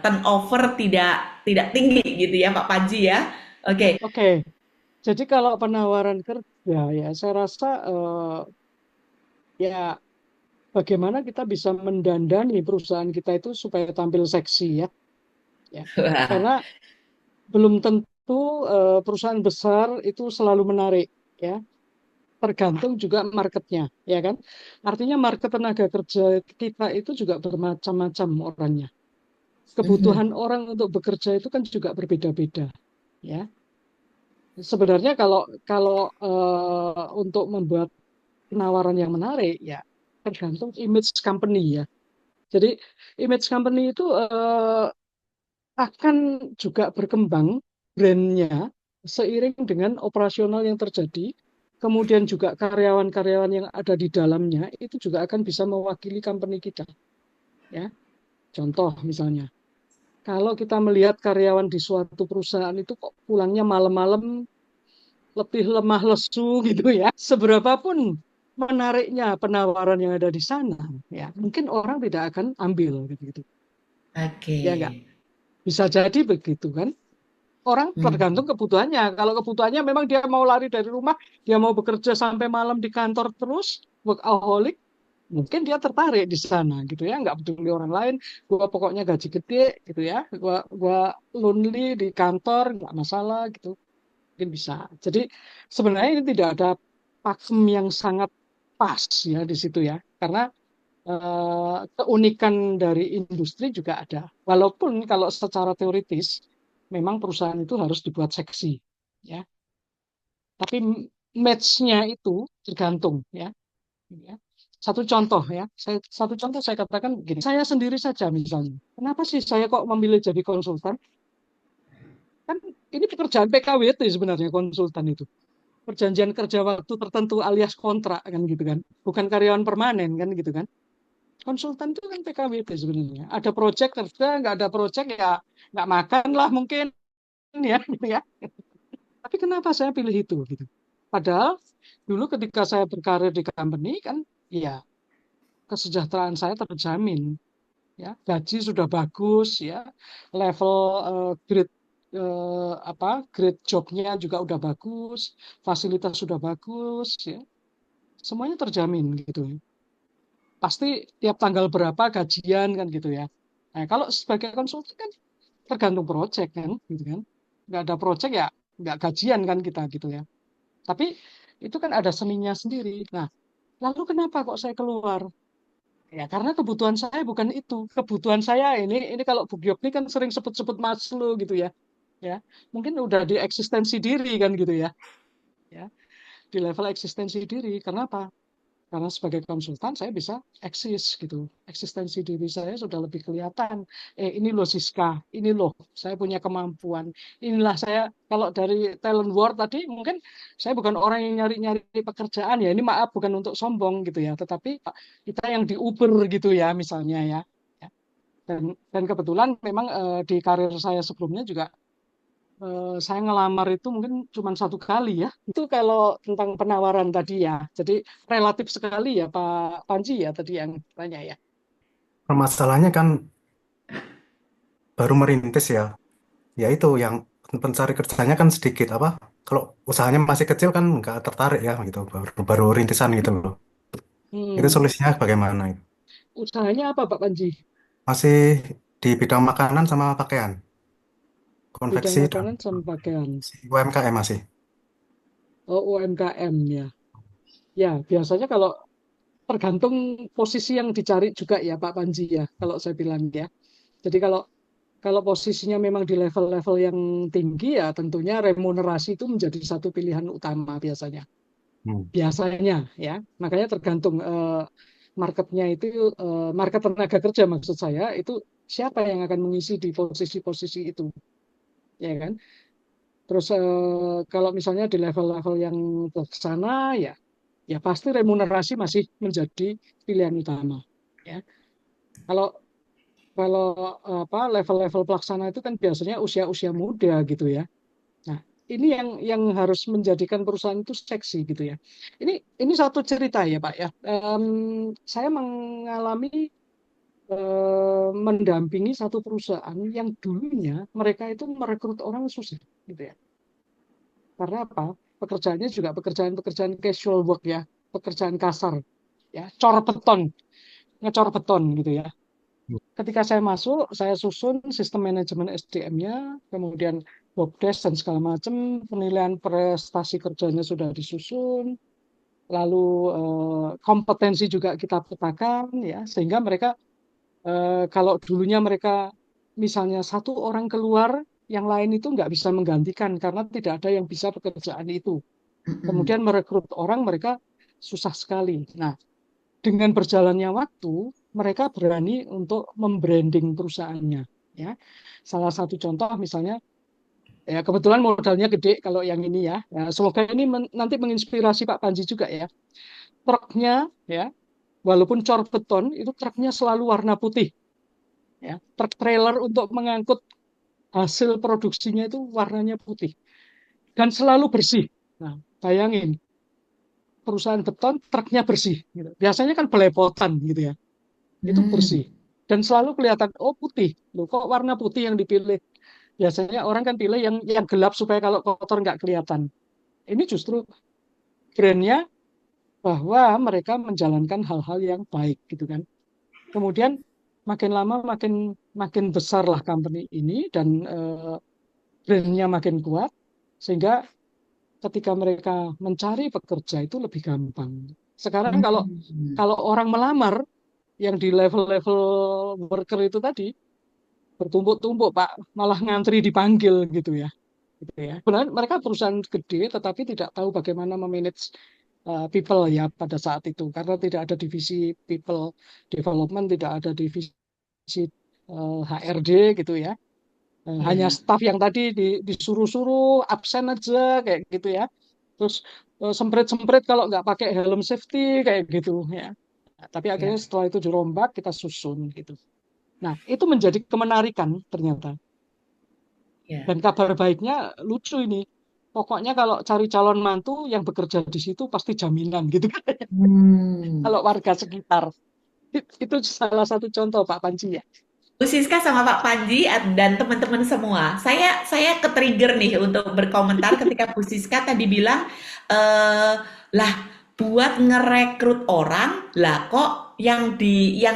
turnover tidak tinggi gitu ya Pak Panji ya. Oke. Oke. Jadi kalau penawaran kerja ya, saya rasa ya bagaimana kita bisa mendandani perusahaan kita itu supaya tampil seksi ya. Ya. Wah, Karena belum tentu perusahaan besar itu selalu menarik ya. Tergantung juga marketnya, ya kan? Artinya market tenaga kerja kita itu juga bermacam-macam orangnya. Kebutuhan orang untuk bekerja itu kan juga berbeda-beda, ya. Sebenarnya kalau kalau untuk membuat penawaran yang menarik, ya tergantung image company ya. Jadi image company itu akan juga berkembang brandnya seiring dengan operasional yang terjadi. Kemudian juga karyawan-karyawan yang ada di dalamnya itu juga akan bisa mewakili company kita. Ya, contoh misalnya, kalau kita melihat karyawan di suatu perusahaan itu kok pulangnya malam-malam lebih lemah lesu gitu ya. Seberapapun menariknya penawaran yang ada di sana, ya mungkin orang tidak akan ambil gitu-gitu. oke. Ya enggak? Bisa jadi begitu kan? Orang tergantung kebutuhannya. Kalau kebutuhannya memang dia mau lari dari rumah, dia mau bekerja sampai malam di kantor terus, workaholic, mungkin dia tertarik di sana gitu ya, nggak peduli orang lain, gua pokoknya gaji gede gitu ya, gua lonely di kantor nggak masalah gitu, mungkin bisa. Jadi sebenarnya ini tidak ada pakem yang sangat pas ya di situ ya, karena keunikan dari industri juga ada. Walaupun kalau secara teoritis memang perusahaan itu harus dibuat seksi ya, tapi match-nya itu tergantung ya. Ya. Satu contoh saya katakan begini. Saya sendiri saja misalnya. Kenapa sih saya kok memilih jadi konsultan? Kan ini pekerjaan PKWT sebenarnya konsultan itu. Perjanjian kerja waktu tertentu alias kontrak kan gitu kan. Bukan karyawan permanen kan gitu kan. Konsultan itu kan PKWT sebenarnya. Ada proyek kerja, nggak ada proyek ya nggak makan lah mungkin ya gitu ya. Tapi kenapa saya pilih itu gitu? Padahal dulu ketika saya berkarir di company kan ya kesejahteraan saya terjamin ya, gaji sudah bagus ya, level grade grade jobnya juga udah bagus, fasilitas sudah bagus ya, semuanya terjamin gitu. Pasti tiap tanggal berapa gajian kan gitu ya. Nah, kalau sebagai konsultan kan tergantung proyek kan gitu kan, nggak ada proyek ya nggak gajian kan kita gitu ya. Tapi itu kan ada seninya sendiri. Nah, lalu kenapa kok saya keluar? Ya, karena kebutuhan saya bukan itu. Kebutuhan saya ini kalau Bu Gyok ini kan sering sebut-sebut Maslow gitu ya. Ya, mungkin udah di eksistensi diri kan gitu ya. Ya, di level eksistensi diri. Kenapa? Karena sebagai konsultan saya bisa eksis gitu. Eksistensi diri saya sudah lebih kelihatan. Ini loh Siska, ini loh saya punya kemampuan. Inilah saya kalau dari talent war tadi mungkin saya bukan orang yang nyari-nyari pekerjaan ya. Ini maaf bukan untuk sombong gitu ya, tetapi kita yang di Uber gitu ya misalnya ya. Ya. Dan kebetulan memang di karir saya sebelumnya juga saya ngelamar itu mungkin cuma satu kali ya. Itu kalau tentang penawaran tadi ya. Jadi relatif sekali ya Pak Panji ya tadi yang tanya ya. Permasalahannya kan baru merintis ya. Ya itu yang pencari kerjanya kan sedikit apa? Kalau usahanya masih kecil kan nggak tertarik ya gitu. Baru rintisan gitu loh. Itu Hmm. solusinya bagaimana itu? Usahanya apa Pak Panji? Masih di bidang makanan sama pakaian, Bidang konveksi dan makanan sama pakaian. UMKM masih. Oh, UMKM ya. Ya, biasanya kalau tergantung posisi yang dicari juga ya Pak Panji ya. Kalau saya bilang ya. Jadi kalau kalau posisinya memang di level-level yang tinggi ya tentunya remunerasi itu menjadi satu pilihan utama biasanya. Hmm. Biasanya ya, makanya tergantung marketnya itu market tenaga kerja maksud saya itu siapa yang akan mengisi di posisi-posisi itu ya kan. Terus kalau misalnya di level-level yang ke sana ya ya pasti remunerasi masih menjadi pilihan utama ya. Kalau kalau apa level-level pelaksana itu kan biasanya usia-usia muda gitu ya. Nah, ini yang harus menjadikan perusahaan itu seksi gitu ya. Ini satu cerita ya Pak ya. Saya mengalami mendampingi satu perusahaan yang dulunya mereka itu merekrut orang susah gitu ya. Karena apa? Pekerjaannya juga pekerjaan-pekerjaan casual work ya, pekerjaan kasar ya, cor beton, ngecor beton gitu ya. Ketika saya masuk, saya susun sistem manajemen SDM-nya, kemudian Bobdesk dan segala macam, penilaian prestasi kerjanya sudah disusun, lalu kompetensi juga kita petakan, ya, sehingga mereka kalau dulunya mereka misalnya satu orang keluar, yang lain itu nggak bisa menggantikan karena tidak ada yang bisa pekerjaan itu. Mm-mm. Kemudian merekrut orang mereka susah sekali. Nah, dengan berjalannya waktu, mereka berani untuk membranding perusahaannya. Ya, salah satu contoh misalnya, ya kebetulan modalnya gede kalau yang ini ya. Ya, semoga ini nanti menginspirasi Pak Panji juga ya. Truknya, ya, walaupun cor beton, itu truknya selalu warna putih. Ya, truk trailer untuk mengangkut hasil produksinya itu warnanya putih dan selalu bersih. Nah, bayangin perusahaan beton truknya bersih. Gitu. Biasanya kan belepotan gitu ya. Itu Hmm. bersih dan selalu kelihatan oh putih loh kok warna putih yang dipilih biasanya orang kan pilih yang gelap supaya kalau kotor nggak kelihatan ini justru brandnya bahwa mereka menjalankan hal-hal yang baik gitu kan. Kemudian makin lama makin makin besarlah company ini dan brandnya makin kuat sehingga ketika mereka mencari pekerja itu lebih gampang. Sekarang kalau Hmm. kalau orang melamar yang di level-level worker itu tadi bertumpuk-tumpuk Pak, malah ngantri dipanggil gitu ya. Gitu ya. Sebenarnya mereka perusahaan gede tetapi tidak tahu bagaimana memanage people ya pada saat itu karena tidak ada divisi people development, tidak ada divisi HRD gitu ya. Hanya Ya, staff yang tadi disuruh-suruh absen aja kayak gitu ya. Terus semprit-semprit kalau nggak pakai helm safety kayak gitu ya. Nah, tapi akhirnya ya, setelah itu dirombak kita susun gitu. Nah, itu menjadi kemenarikan ternyata. ya. Dan kabar baiknya lucu ini. Pokoknya kalau cari calon mantu yang bekerja di situ pasti jaminan gitu kan. Hmm. Kalau warga sekitar. Itu salah satu contoh Pak Panji ya. Bu Siska sama Pak Panji dan teman-teman semua, saya ke-trigger nih untuk berkomentar ketika Bu Siska tadi bilang, lah buat ngerekrut orang, lah kok yang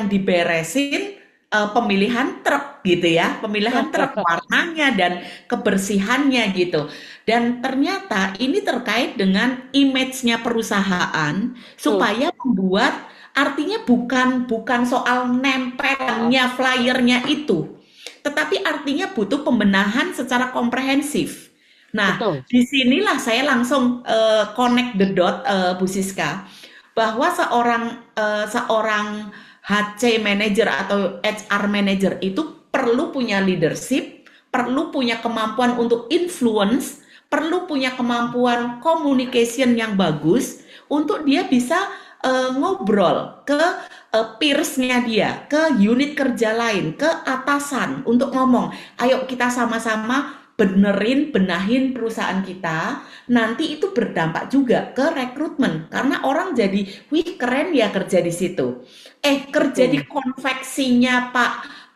diberesin pemilihan truk gitu ya, pemilihan truk warnanya dan kebersihannya gitu. Dan ternyata ini terkait dengan image-nya perusahaan Tuh. supaya membuat. Artinya bukan soal nempelannya flyernya itu, tetapi artinya butuh pembenahan secara komprehensif. Nah, Betul. disinilah saya langsung connect the dot, Bu Siska, bahwa seorang HC manager atau HR manager itu perlu punya leadership, perlu punya kemampuan untuk influence, perlu punya kemampuan communication yang bagus untuk dia bisa ngobrol ke peersnya dia, ke unit kerja lain, ke atasan untuk ngomong, ayo kita sama-sama benahin perusahaan kita, nanti itu berdampak juga ke rekrutmen, karena orang jadi, wih keren ya kerja di situ. Kerja di Betul. konveksinya Pak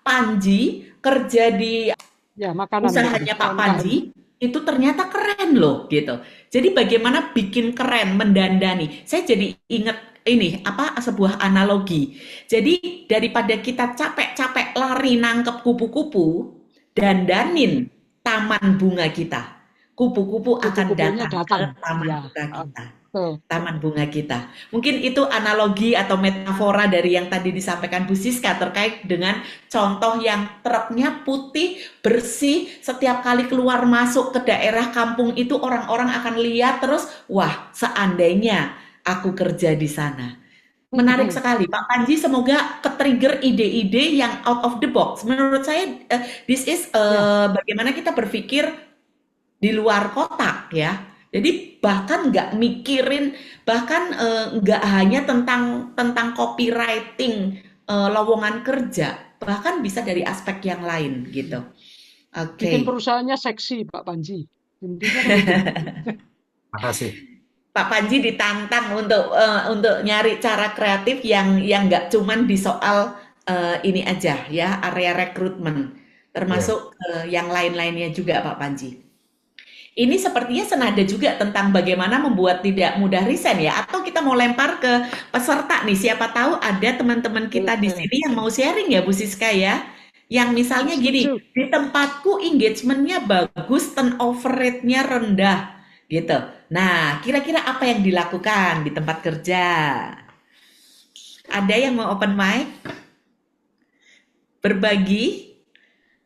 Panji, kerja di Ya, makanan tadi, usahanya Pak UMKM. Panji itu ternyata keren loh gitu. Jadi bagaimana bikin keren, mendandani. Saya jadi inget ini apa sebuah analogi. Jadi daripada kita capek-capek lari nangkep kupu-kupu, dandanin taman bunga kita. Kupu-kupu akan Kupu-kupunya datang ke datang. taman Ya, bunga kita. betul. Taman bunga kita. Mungkin itu analogi atau metafora dari yang tadi disampaikan Bu Siska terkait dengan contoh yang truknya putih, bersih, setiap kali keluar masuk ke daerah kampung itu orang-orang akan lihat terus, wah seandainya aku kerja di sana. Menarik sekali, Pak Panji. Semoga ke-trigger ide-ide yang out of the box. Menurut saya, this is Ya, bagaimana kita berpikir di luar kotak ya. Jadi bahkan nggak mikirin, bahkan nggak hanya tentang tentang copywriting lowongan kerja, bahkan bisa dari aspek yang lain gitu. Oke, bikin perusahaannya seksi, Pak Panji. Intinya kan itu. Makasih. Pak Panji ditantang untuk nyari cara kreatif yang nggak cuman di soal ini aja ya, area rekrutmen, Ya. termasuk yang lain-lainnya juga Pak Panji. Ini sepertinya senada juga tentang bagaimana membuat tidak mudah resign ya. Atau kita mau lempar ke peserta nih. Siapa tahu ada teman-teman kita di Boleh. sini yang mau sharing ya Bu Siska ya. Yang misalnya gini, Setuju. di tempatku engagementnya bagus, turnover rate-nya rendah gitu. Nah, kira-kira apa yang dilakukan di tempat kerja? Ada yang mau open mic? Berbagi?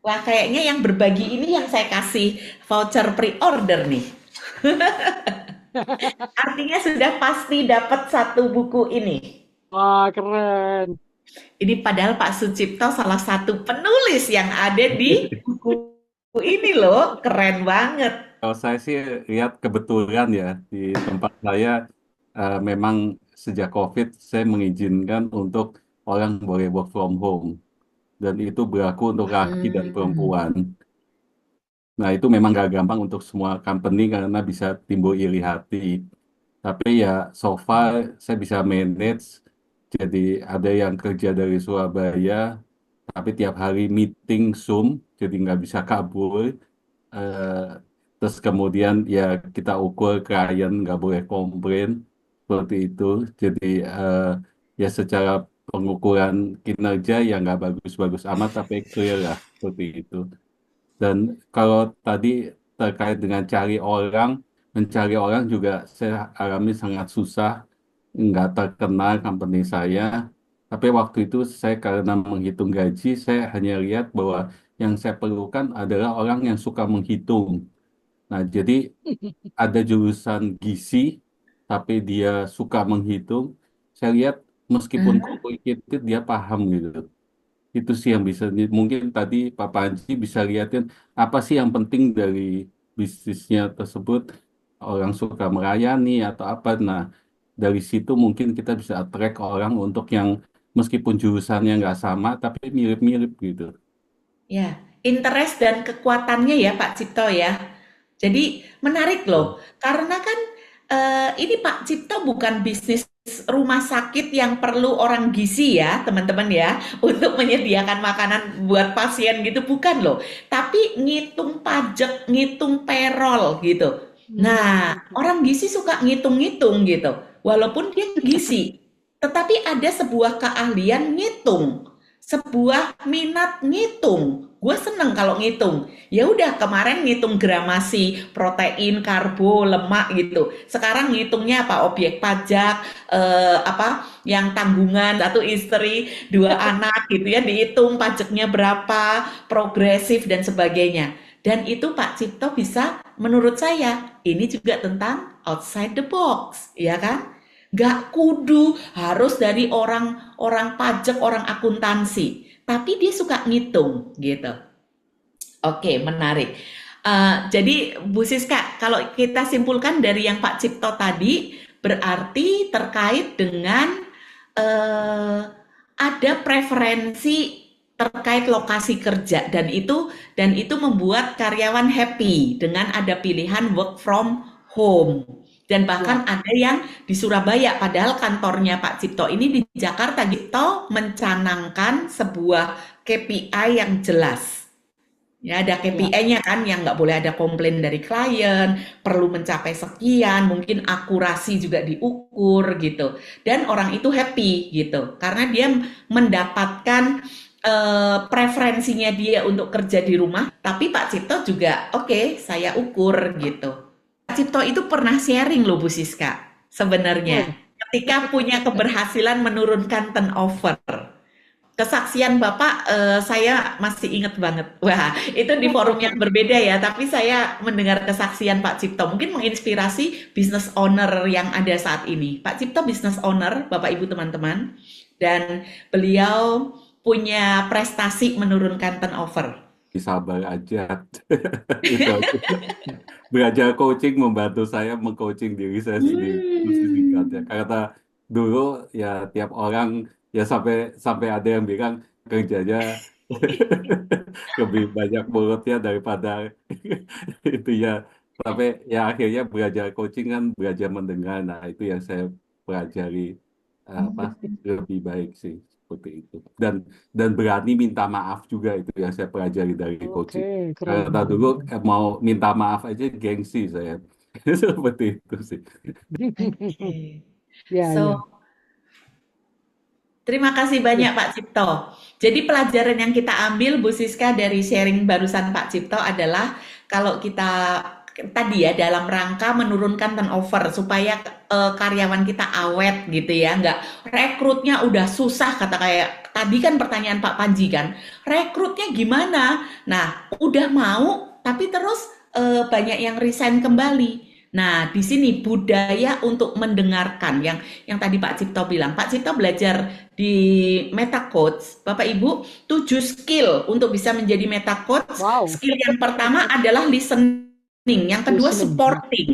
Wah, kayaknya yang berbagi ini yang saya kasih voucher pre-order nih. Artinya sudah pasti dapat satu buku ini. Wah, keren. Ini padahal Pak Sucipto salah satu penulis yang ada di buku ini loh. Keren banget. Kalau saya sih lihat kebetulan ya di tempat saya memang sejak COVID saya mengizinkan untuk orang boleh work from home dan itu berlaku untuk laki dan Hmm. perempuan. Nah itu memang gak gampang untuk semua company karena bisa timbul iri hati. Tapi ya so far saya bisa manage. Jadi ada yang kerja dari Surabaya tapi tiap hari meeting Zoom jadi nggak bisa kabur. Eh, Terus kemudian ya kita ukur klien nggak boleh komplain. seperti itu. Jadi ya secara pengukuran kinerja ya nggak bagus-bagus amat, tapi clear lah seperti itu. Dan kalau tadi terkait dengan mencari orang juga saya alami sangat susah, nggak terkenal company saya. Tapi waktu itu saya karena menghitung gaji, saya hanya lihat bahwa yang saya perlukan adalah orang yang suka menghitung. Nah, jadi ada jurusan gizi, tapi dia suka menghitung. Saya lihat meskipun Hah? complicated, dia paham gitu. Itu sih yang bisa, mungkin tadi Pak Panji bisa lihatin apa sih yang penting dari bisnisnya tersebut. Orang suka melayani atau apa. Nah, dari situ mungkin kita bisa attract orang untuk yang meskipun jurusannya nggak sama, tapi mirip-mirip gitu. Ya, interest dan kekuatannya ya Pak Cipto ya. Jadi menarik loh, karena kan ini Pak Cipto bukan bisnis rumah sakit yang perlu orang gizi ya teman-teman ya, untuk menyediakan makanan buat pasien gitu, bukan loh. Tapi ngitung pajak, ngitung payroll gitu. Nah, orang gizi suka ngitung-ngitung gitu, walaupun dia gizi. Tetapi ada sebuah keahlian ngitung, sebuah minat ngitung. Gue seneng kalau ngitung. Ya udah kemarin ngitung gramasi, protein, karbo, lemak gitu. Sekarang ngitungnya apa? Objek pajak, apa yang tanggungan, satu istri, dua anak gitu ya, dihitung pajaknya berapa, progresif dan sebagainya. Dan itu Pak Cipto bisa, menurut saya, ini juga tentang outside the box, ya kan? Gak kudu harus dari orang pajak, orang akuntansi, tapi dia suka ngitung gitu. Oke, menarik. Jadi Bu Siska, kalau kita simpulkan dari yang Pak Cipto tadi, berarti terkait dengan eh, ada preferensi terkait lokasi kerja, dan itu membuat karyawan happy dengan ada pilihan work from home. Dan bahkan Ya, ada yang di Surabaya, padahal kantornya Pak Cipto ini di Jakarta. Cipto mencanangkan sebuah KPI yang jelas. Ya, ada ya. KPI-nya kan, yang nggak boleh ada komplain dari klien, perlu mencapai sekian, mungkin akurasi juga diukur gitu. Dan orang itu happy gitu, karena dia mendapatkan preferensinya dia untuk kerja di rumah, tapi Pak Cipto juga, oke, saya ukur gitu. Pak Cipto itu pernah sharing loh Bu Siska, sebenarnya, Wih, ketika punya keberhasilan menurunkan turnover. Kesaksian Bapak, saya masih ingat banget. Wah, itu di forum yang berbeda ya, tapi saya mendengar kesaksian Pak Cipto. Mungkin menginspirasi business owner yang ada saat ini. Pak Cipto business owner, Bapak Ibu teman-teman, dan beliau punya prestasi menurunkan turnover. Sabar aja. Itu aja. Belajar coaching membantu saya mengcoaching diri saya sendiri. Itu sih singkatnya. Hmm. Karena dulu ya tiap orang ya sampai sampai ada yang bilang kerjanya lebih banyak mulutnya daripada itu ya. Tapi ya akhirnya belajar coaching kan belajar mendengar. Nah, itu yang saya pelajari apa lebih baik sih seperti itu. Dan berani minta maaf juga, itu yang saya pelajari dari oke, coaching. keren. Karena dulu mau minta maaf aja gengsi saya. Seperti itu sih. Oke. Ya, So, ya. terima kasih Ya, banyak Pak Cipto. Jadi pelajaran yang kita ambil Bu Siska dari sharing barusan Pak Cipto adalah, kalau kita tadi ya dalam rangka menurunkan turnover supaya karyawan kita awet gitu ya, nggak rekrutnya udah susah, kata kayak tadi kan pertanyaan Pak Panji kan, rekrutnya gimana? Nah, udah mau tapi terus banyak yang resign kembali. Nah, di sini budaya untuk mendengarkan yang tadi Pak Cipto bilang. Pak Cipto belajar di Meta Coach, Bapak Ibu, 7 skill untuk bisa menjadi Meta Coach. wow, Skill yang pertama adalah listening, yang kedua listening. Ya. supporting.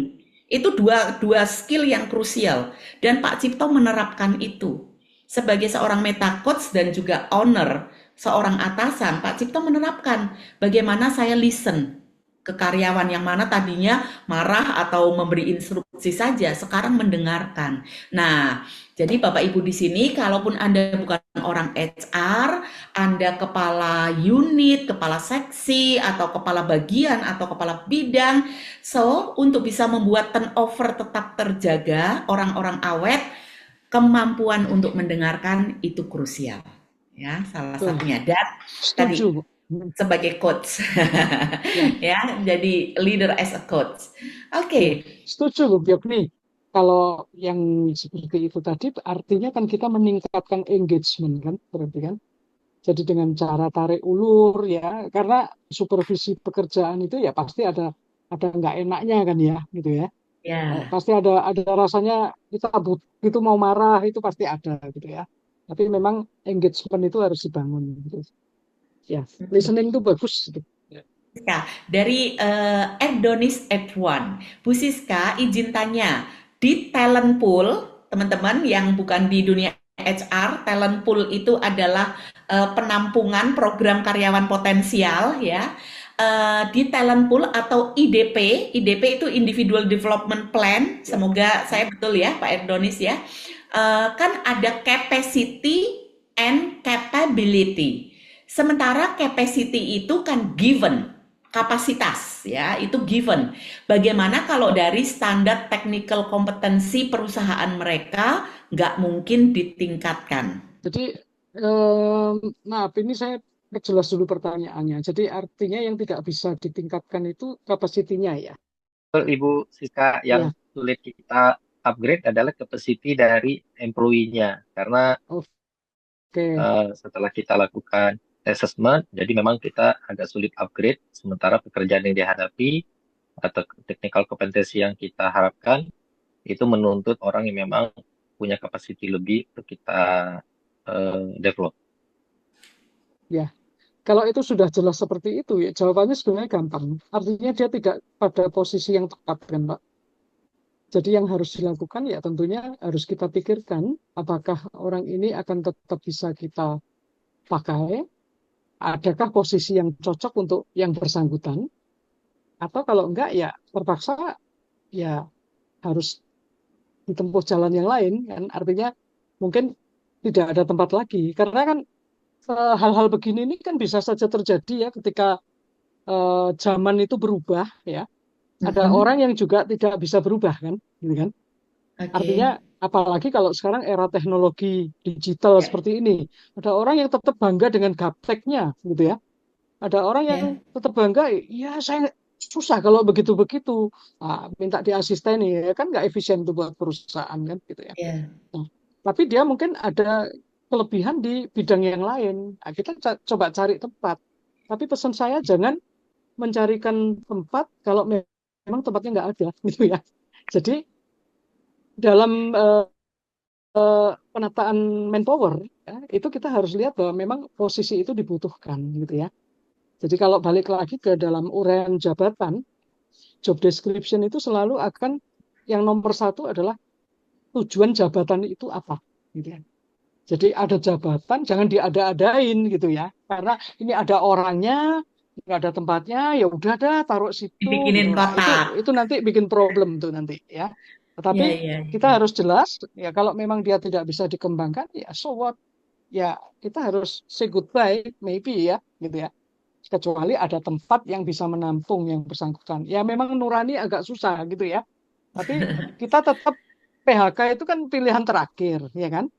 Itu dua skill yang krusial. Dan Pak Cipto menerapkan itu. Sebagai seorang Meta Coach dan juga owner, seorang atasan, Pak Cipto menerapkan bagaimana saya listen. ke karyawan yang mana tadinya marah atau memberi instruksi saja, sekarang mendengarkan. Nah, jadi Bapak Ibu di sini, kalaupun Anda bukan orang HR, Anda kepala unit, kepala seksi, atau kepala bagian, atau kepala bidang, so untuk bisa membuat turnover tetap terjaga, orang-orang awet, kemampuan untuk mendengarkan itu krusial. Ya, salah Betul. satunya. Dan tadi Setuju, Bu. sebagai coach, Ya, ya, jadi leader as a coach. Oke, ya. Setuju, Bu Giok nih. Kalau yang seperti itu tadi, artinya kan kita meningkatkan engagement kan, berarti kan. Jadi dengan cara tarik ulur ya, karena supervisi pekerjaan itu ya pasti ada nggak enaknya kan ya, gitu ya. ya, Pasti ada rasanya kita itu mau marah itu pasti ada gitu ya. Tapi memang engagement itu harus dibangun gitu. Ya, listening itu bagus gitu. Ya. Siska, dari Erdonis F1, Bu Siska izin tanya, di talent pool, teman-teman yang bukan di dunia HR, talent pool itu adalah penampungan program karyawan potensial ya. Di talent pool atau IDP, IDP itu Individual Development Plan, Ya. semoga saya betul ya Pak Erdonis ya. Kan ada capacity and capability. Sementara capacity itu kan given, kapasitas ya, itu given. Bagaimana kalau dari standar technical kompetensi perusahaan mereka nggak mungkin ditingkatkan? Jadi maaf ini saya perjelas dulu pertanyaannya. Jadi artinya yang tidak bisa ditingkatkan itu kapasitinya ya. Betul, Ibu Siska, yang Ya, sulit kita upgrade adalah capacity dari employee-nya. Karena oke. setelah kita lakukan assessment, jadi memang kita agak sulit upgrade, sementara pekerjaan yang dihadapi atau technical kompetensi yang kita harapkan, itu menuntut orang yang memang punya capacity lebih untuk kita develop. Ya, kalau itu sudah jelas seperti itu ya jawabannya sebenarnya gampang. Artinya dia tidak pada posisi yang tepat kan, Pak. Jadi yang harus dilakukan ya tentunya harus kita pikirkan apakah orang ini akan tetap bisa kita pakai, adakah posisi yang cocok untuk yang bersangkutan, atau kalau enggak ya terpaksa ya harus ditempuh jalan yang lain kan. Artinya mungkin tidak ada tempat lagi karena kan hal-hal begini ini kan bisa saja terjadi ya ketika zaman itu berubah ya. Ada orang yang juga tidak bisa berubah kan, gitu kan. Oke, Artinya apalagi kalau sekarang era teknologi digital ya, seperti ini, ada orang yang tetap bangga dengan gapteknya, gitu ya. Ada orang yang ya, tetap bangga, ya saya susah kalau begitu-begitu, minta diasisteni, ya kan nggak efisien tuh buat perusahaan kan, gitu ya. ya, Nah, tapi dia mungkin ada kelebihan di bidang yang lain. Nah, kita coba cari tempat. Tapi pesan saya jangan mencarikan tempat kalau memang tempatnya nggak ada, gitu ya. Jadi dalam penataan manpower, ya, itu kita harus lihat bahwa memang posisi itu dibutuhkan, gitu ya. Jadi kalau balik lagi ke dalam uraian jabatan, job description itu selalu akan yang nomor satu adalah tujuan jabatan itu apa, gitu ya. Jadi ada jabatan, jangan diada-adain gitu ya. Karena ini ada orangnya, nggak ada tempatnya, ya udah dah taruh situ gitu. dibikinin Nah, kotak. itu nanti bikin problem tuh nanti ya. Ya, Tetapi ya, kita ya, harus jelas ya kalau memang dia tidak bisa dikembangkan ya so what? Ya kita harus say goodbye maybe ya gitu ya. Kecuali ada tempat yang bisa menampung yang bersangkutan. Ya memang nurani agak susah gitu ya. Tapi kita tetap PHK itu kan pilihan terakhir ya kan?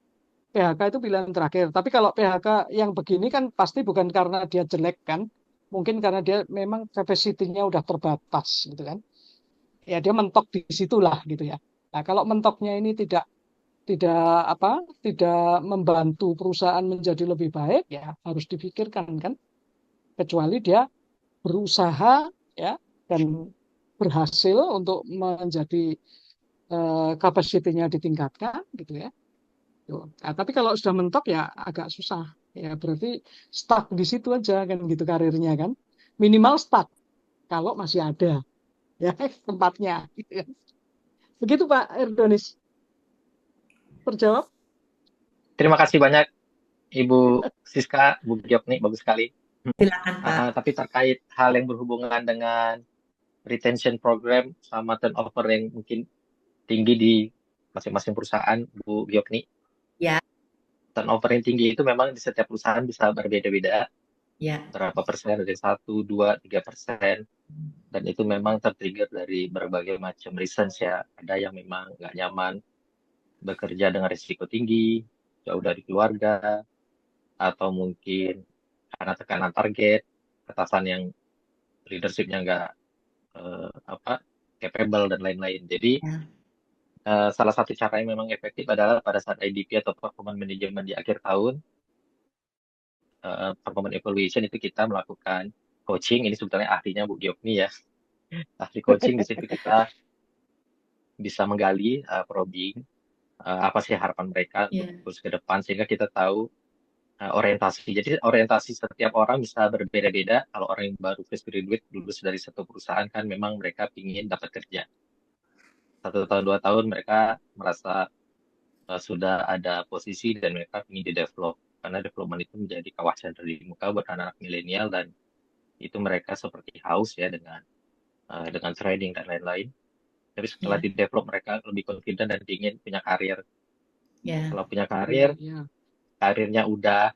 PHK itu pilihan terakhir. Tapi kalau PHK yang begini kan pasti bukan karena dia jelek kan. Mungkin karena dia memang kapasitinya udah terbatas gitu kan. Ya dia mentok di situlah gitu ya. Nah, kalau mentoknya ini tidak tidak membantu perusahaan menjadi lebih baik ya harus dipikirkan kan. Kecuali dia berusaha ya dan berhasil untuk menjadi kapasitinya ditingkatkan gitu ya. Tuh. Nah, tapi kalau sudah mentok ya agak susah. Ya berarti stuck di situ aja kan gitu karirnya kan. Minimal stuck kalau masih ada ya tempatnya. Gitu ya. Begitu Pak Erdonis. Terjawab? Terima kasih banyak Ibu Siska, Bu Giok nih, bagus sekali. silakan Pak. Tapi terkait hal yang berhubungan dengan retention program sama turnover yang mungkin tinggi di masing-masing perusahaan, Bu Giokni. Ya, Turnover yang tinggi itu memang di setiap perusahaan bisa berbeda-beda, ya, berapa persen, dari 1, 2, 3%. Dan itu memang tertrigger dari berbagai macam reasons ya. Ada yang memang nggak nyaman bekerja dengan risiko tinggi, jauh dari keluarga, atau mungkin karena tekanan target, atasan yang leadershipnya nggak capable dan lain-lain. Jadi ya, salah satu cara yang memang efektif adalah pada saat IDP atau performance management di akhir tahun, performance evaluation itu kita melakukan coaching. Ini sebetulnya ahlinya Bu Giokni ya. Ahli coaching di situ kita bisa menggali, probing, apa sih harapan mereka untuk ya, terus ke depan sehingga kita tahu orientasi. Jadi orientasi setiap orang bisa berbeda-beda. Kalau orang yang baru fresh graduate lulus dari satu perusahaan kan memang mereka ingin dapat kerja. 1 tahun 2 tahun mereka merasa sudah ada posisi dan mereka ingin di-develop. Karena development itu menjadi kawasan dari muka buat anak-anak milenial dan itu mereka seperti haus ya dengan training dan lain-lain. Tapi setelah ya, di-develop mereka lebih confident dan ingin punya karir. ya, Kalau punya karir, Ya. karirnya udah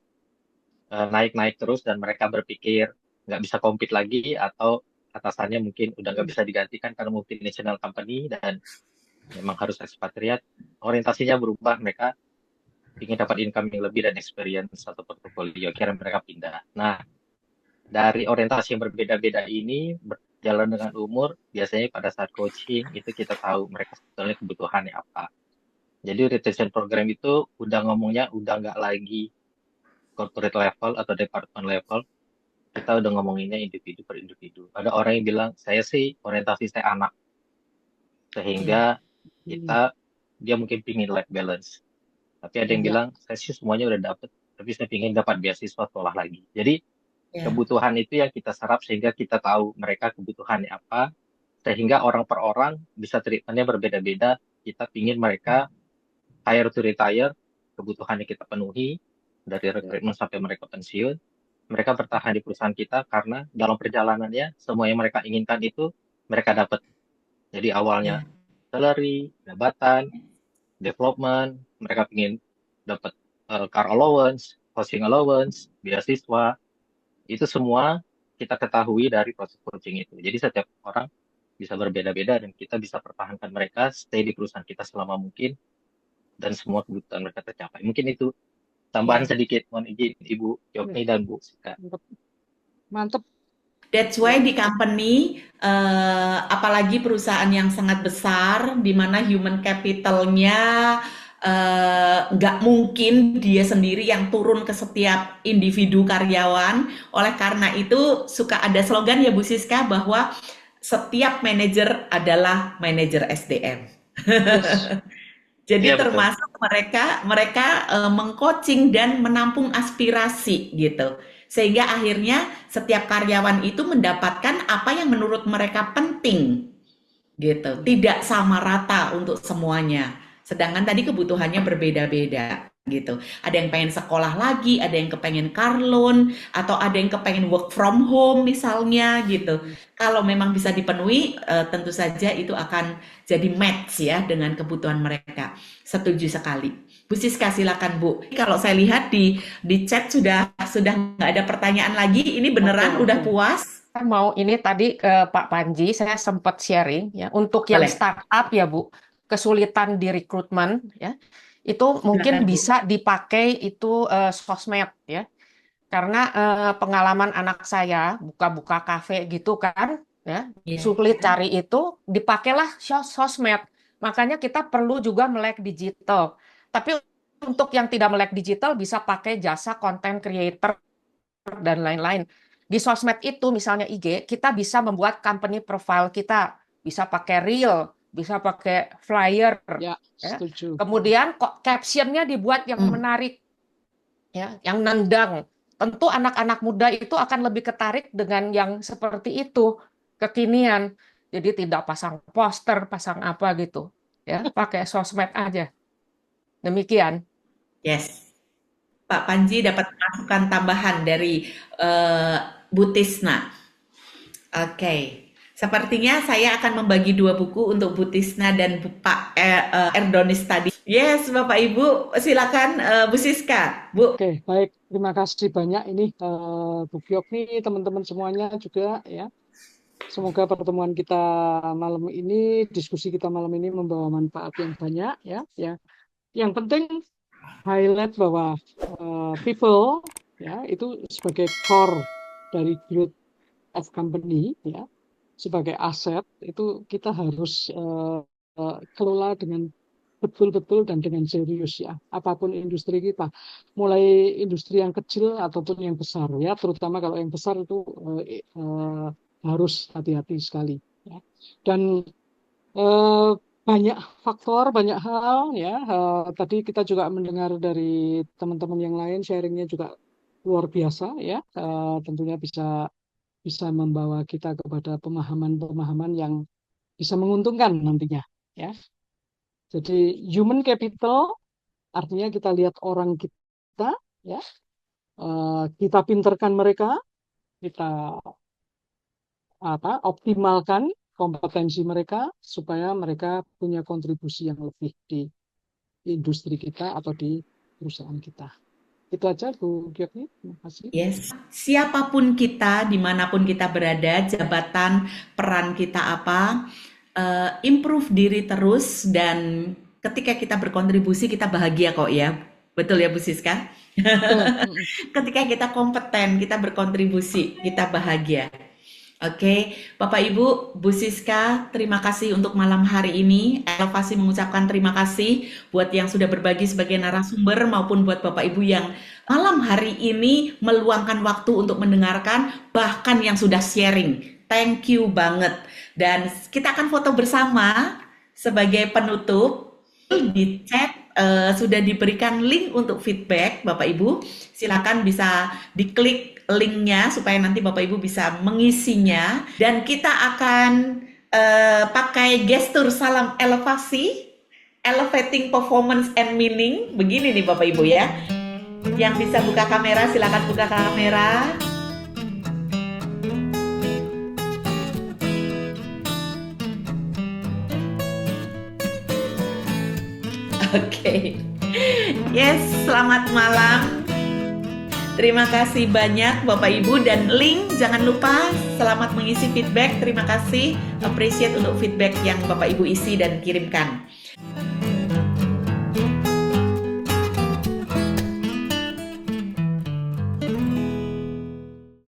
naik-naik terus dan mereka berpikir nggak bisa compete lagi atau atasannya mungkin udah nggak bisa digantikan karena multinational company dan memang harus ekspatriat, orientasinya berubah, mereka ingin dapat income yang lebih dan experience atau portfolio, akhirnya mereka pindah. Nah, dari orientasi yang berbeda-beda ini berjalan dengan umur, biasanya pada saat coaching itu kita tahu mereka sebetulnya kebutuhannya apa. Jadi retention program itu udah ngomongnya udah nggak lagi corporate level atau department level, kita udah ngomonginnya individu per individu. Ada orang yang bilang, saya sih orientasi saya anak, sehingga kita dia mungkin pingin life balance. Tapi ada yang Ya. bilang, saya sih semuanya udah dapet, tapi saya pingin dapat beasiswa sekolah lagi. Jadi ya, kebutuhan itu yang kita serap sehingga kita tahu mereka kebutuhannya apa, sehingga orang per orang bisa treatmentnya berbeda-beda. Kita pingin mereka hire to retire, kebutuhannya kita penuhi, dari rekrutmen sampai mereka pensiun. Mereka bertahan di perusahaan kita karena dalam perjalanannya semua yang mereka inginkan itu mereka dapat. Jadi awalnya salary, jabatan, development, mereka ingin dapat car allowance, housing allowance, beasiswa, itu semua kita ketahui dari proses coaching itu. Jadi setiap orang bisa berbeda-beda dan kita bisa pertahankan mereka stay di perusahaan kita selama mungkin dan semua kebutuhan mereka tercapai. Mungkin itu tambahan sedikit, mohon izin Ibu Yokni dan Bu Sika. Mantap. That's why di company, apalagi perusahaan yang sangat besar, di mana human capitalnya nggak mungkin dia sendiri yang turun ke setiap individu karyawan. Oleh karena itu suka ada slogan ya Bu Siska bahwa setiap manajer adalah manajer SDM. Yes. Jadi Iya, betul. termasuk mereka mengcoaching dan menampung aspirasi gitu. Sehingga akhirnya setiap karyawan itu mendapatkan apa yang menurut mereka penting gitu. Tidak sama rata untuk semuanya. Sedangkan tadi kebutuhannya berbeda-beda gitu. Ada yang pengen sekolah lagi, ada yang kepengen car loan, atau ada yang kepengen work from home misalnya gitu. Kalau memang bisa dipenuhi, tentu saja itu akan jadi match ya dengan kebutuhan mereka. Setuju sekali. Bu Siska silakan Bu. Kalau saya lihat di chat sudah nggak ada pertanyaan lagi. Ini beneran udah puas? Saya mau ini tadi ke Pak Panji, saya sempat sharing ya untuk yang Boleh. startup ya Bu, kesulitan di rekrutmen ya, itu mungkin Silakan, Bu. bisa dipakai itu sosmed ya, karena pengalaman anak saya buka-buka kafe gitu kan ya, Iya. sulit cari itu, dipakailah sosmed. Makanya kita perlu juga melek digital. Tapi untuk yang tidak melek digital bisa pakai jasa content creator dan lain-lain. Di sosmed itu misalnya IG, kita bisa membuat company profile kita, bisa pakai reel, bisa pakai flyer, Ya, ya. setuju. Kemudian kok captionnya dibuat yang menarik, ya, yang nendang. Tentu anak-anak muda itu akan lebih ketarik dengan yang seperti itu, kekinian. Jadi tidak pasang poster, pasang apa gitu, ya, pakai sosmed aja. Demikian. Yes. Pak Panji dapat masukan tambahan dari Bu Tisna. Oke. Sepertinya saya akan membagi 2 buku untuk Bu Tisna dan Pak Erdonis tadi. Yes, Bapak Ibu, silakan Bu Siska, Bu. Oke, baik. Terima kasih banyak ini Bu Gyokni, teman-teman semuanya juga ya. Semoga pertemuan kita malam ini, diskusi kita malam ini membawa manfaat yang banyak ya. Yang penting highlight bahwa people ya itu sebagai core dari growth of company ya, sebagai aset itu kita harus kelola dengan betul-betul dan dengan serius ya. Apapun industri kita, mulai industri yang kecil ataupun yang besar ya, terutama kalau yang besar itu harus hati-hati sekali ya. Dan banyak faktor, banyak hal ya. Tadi kita juga mendengar dari teman-teman yang lain, sharingnya juga luar biasa ya. Tentunya bisa membawa kita kepada pemahaman-pemahaman yang bisa menguntungkan nantinya ya. Jadi human capital artinya kita lihat orang kita ya, kita pinterkan mereka, kita optimalkan kompetensi mereka supaya mereka punya kontribusi yang lebih di industri kita atau di perusahaan kita. Itu aja Bu Gyokni, terima kasih. Yes, siapapun kita, dimanapun kita berada, jabatan, peran kita apa, improve diri terus, dan ketika kita berkontribusi kita bahagia kok ya. Betul ya Bu Siska? Ketika kita kompeten, kita berkontribusi, kita bahagia. Oke, Bapak Ibu, Bu Siska, terima kasih untuk malam hari ini. Elevasi mengucapkan terima kasih buat yang sudah berbagi sebagai narasumber maupun buat Bapak Ibu yang malam hari ini meluangkan waktu untuk mendengarkan, bahkan yang sudah sharing. Thank you banget. Dan kita akan foto bersama sebagai penutup. Di chat sudah diberikan link untuk feedback, Bapak Ibu. Silakan bisa diklik linknya supaya nanti Bapak Ibu bisa mengisinya. Dan kita akan pakai gestur salam elevasi, elevating performance and meaning. Begini nih Bapak Ibu ya. Yang bisa buka kamera, silakan buka kamera. Oke. Yes, selamat malam. Terima kasih banyak Bapak Ibu, dan link jangan lupa selamat mengisi feedback. Terima kasih, appreciate untuk feedback yang Bapak Ibu isi dan kirimkan.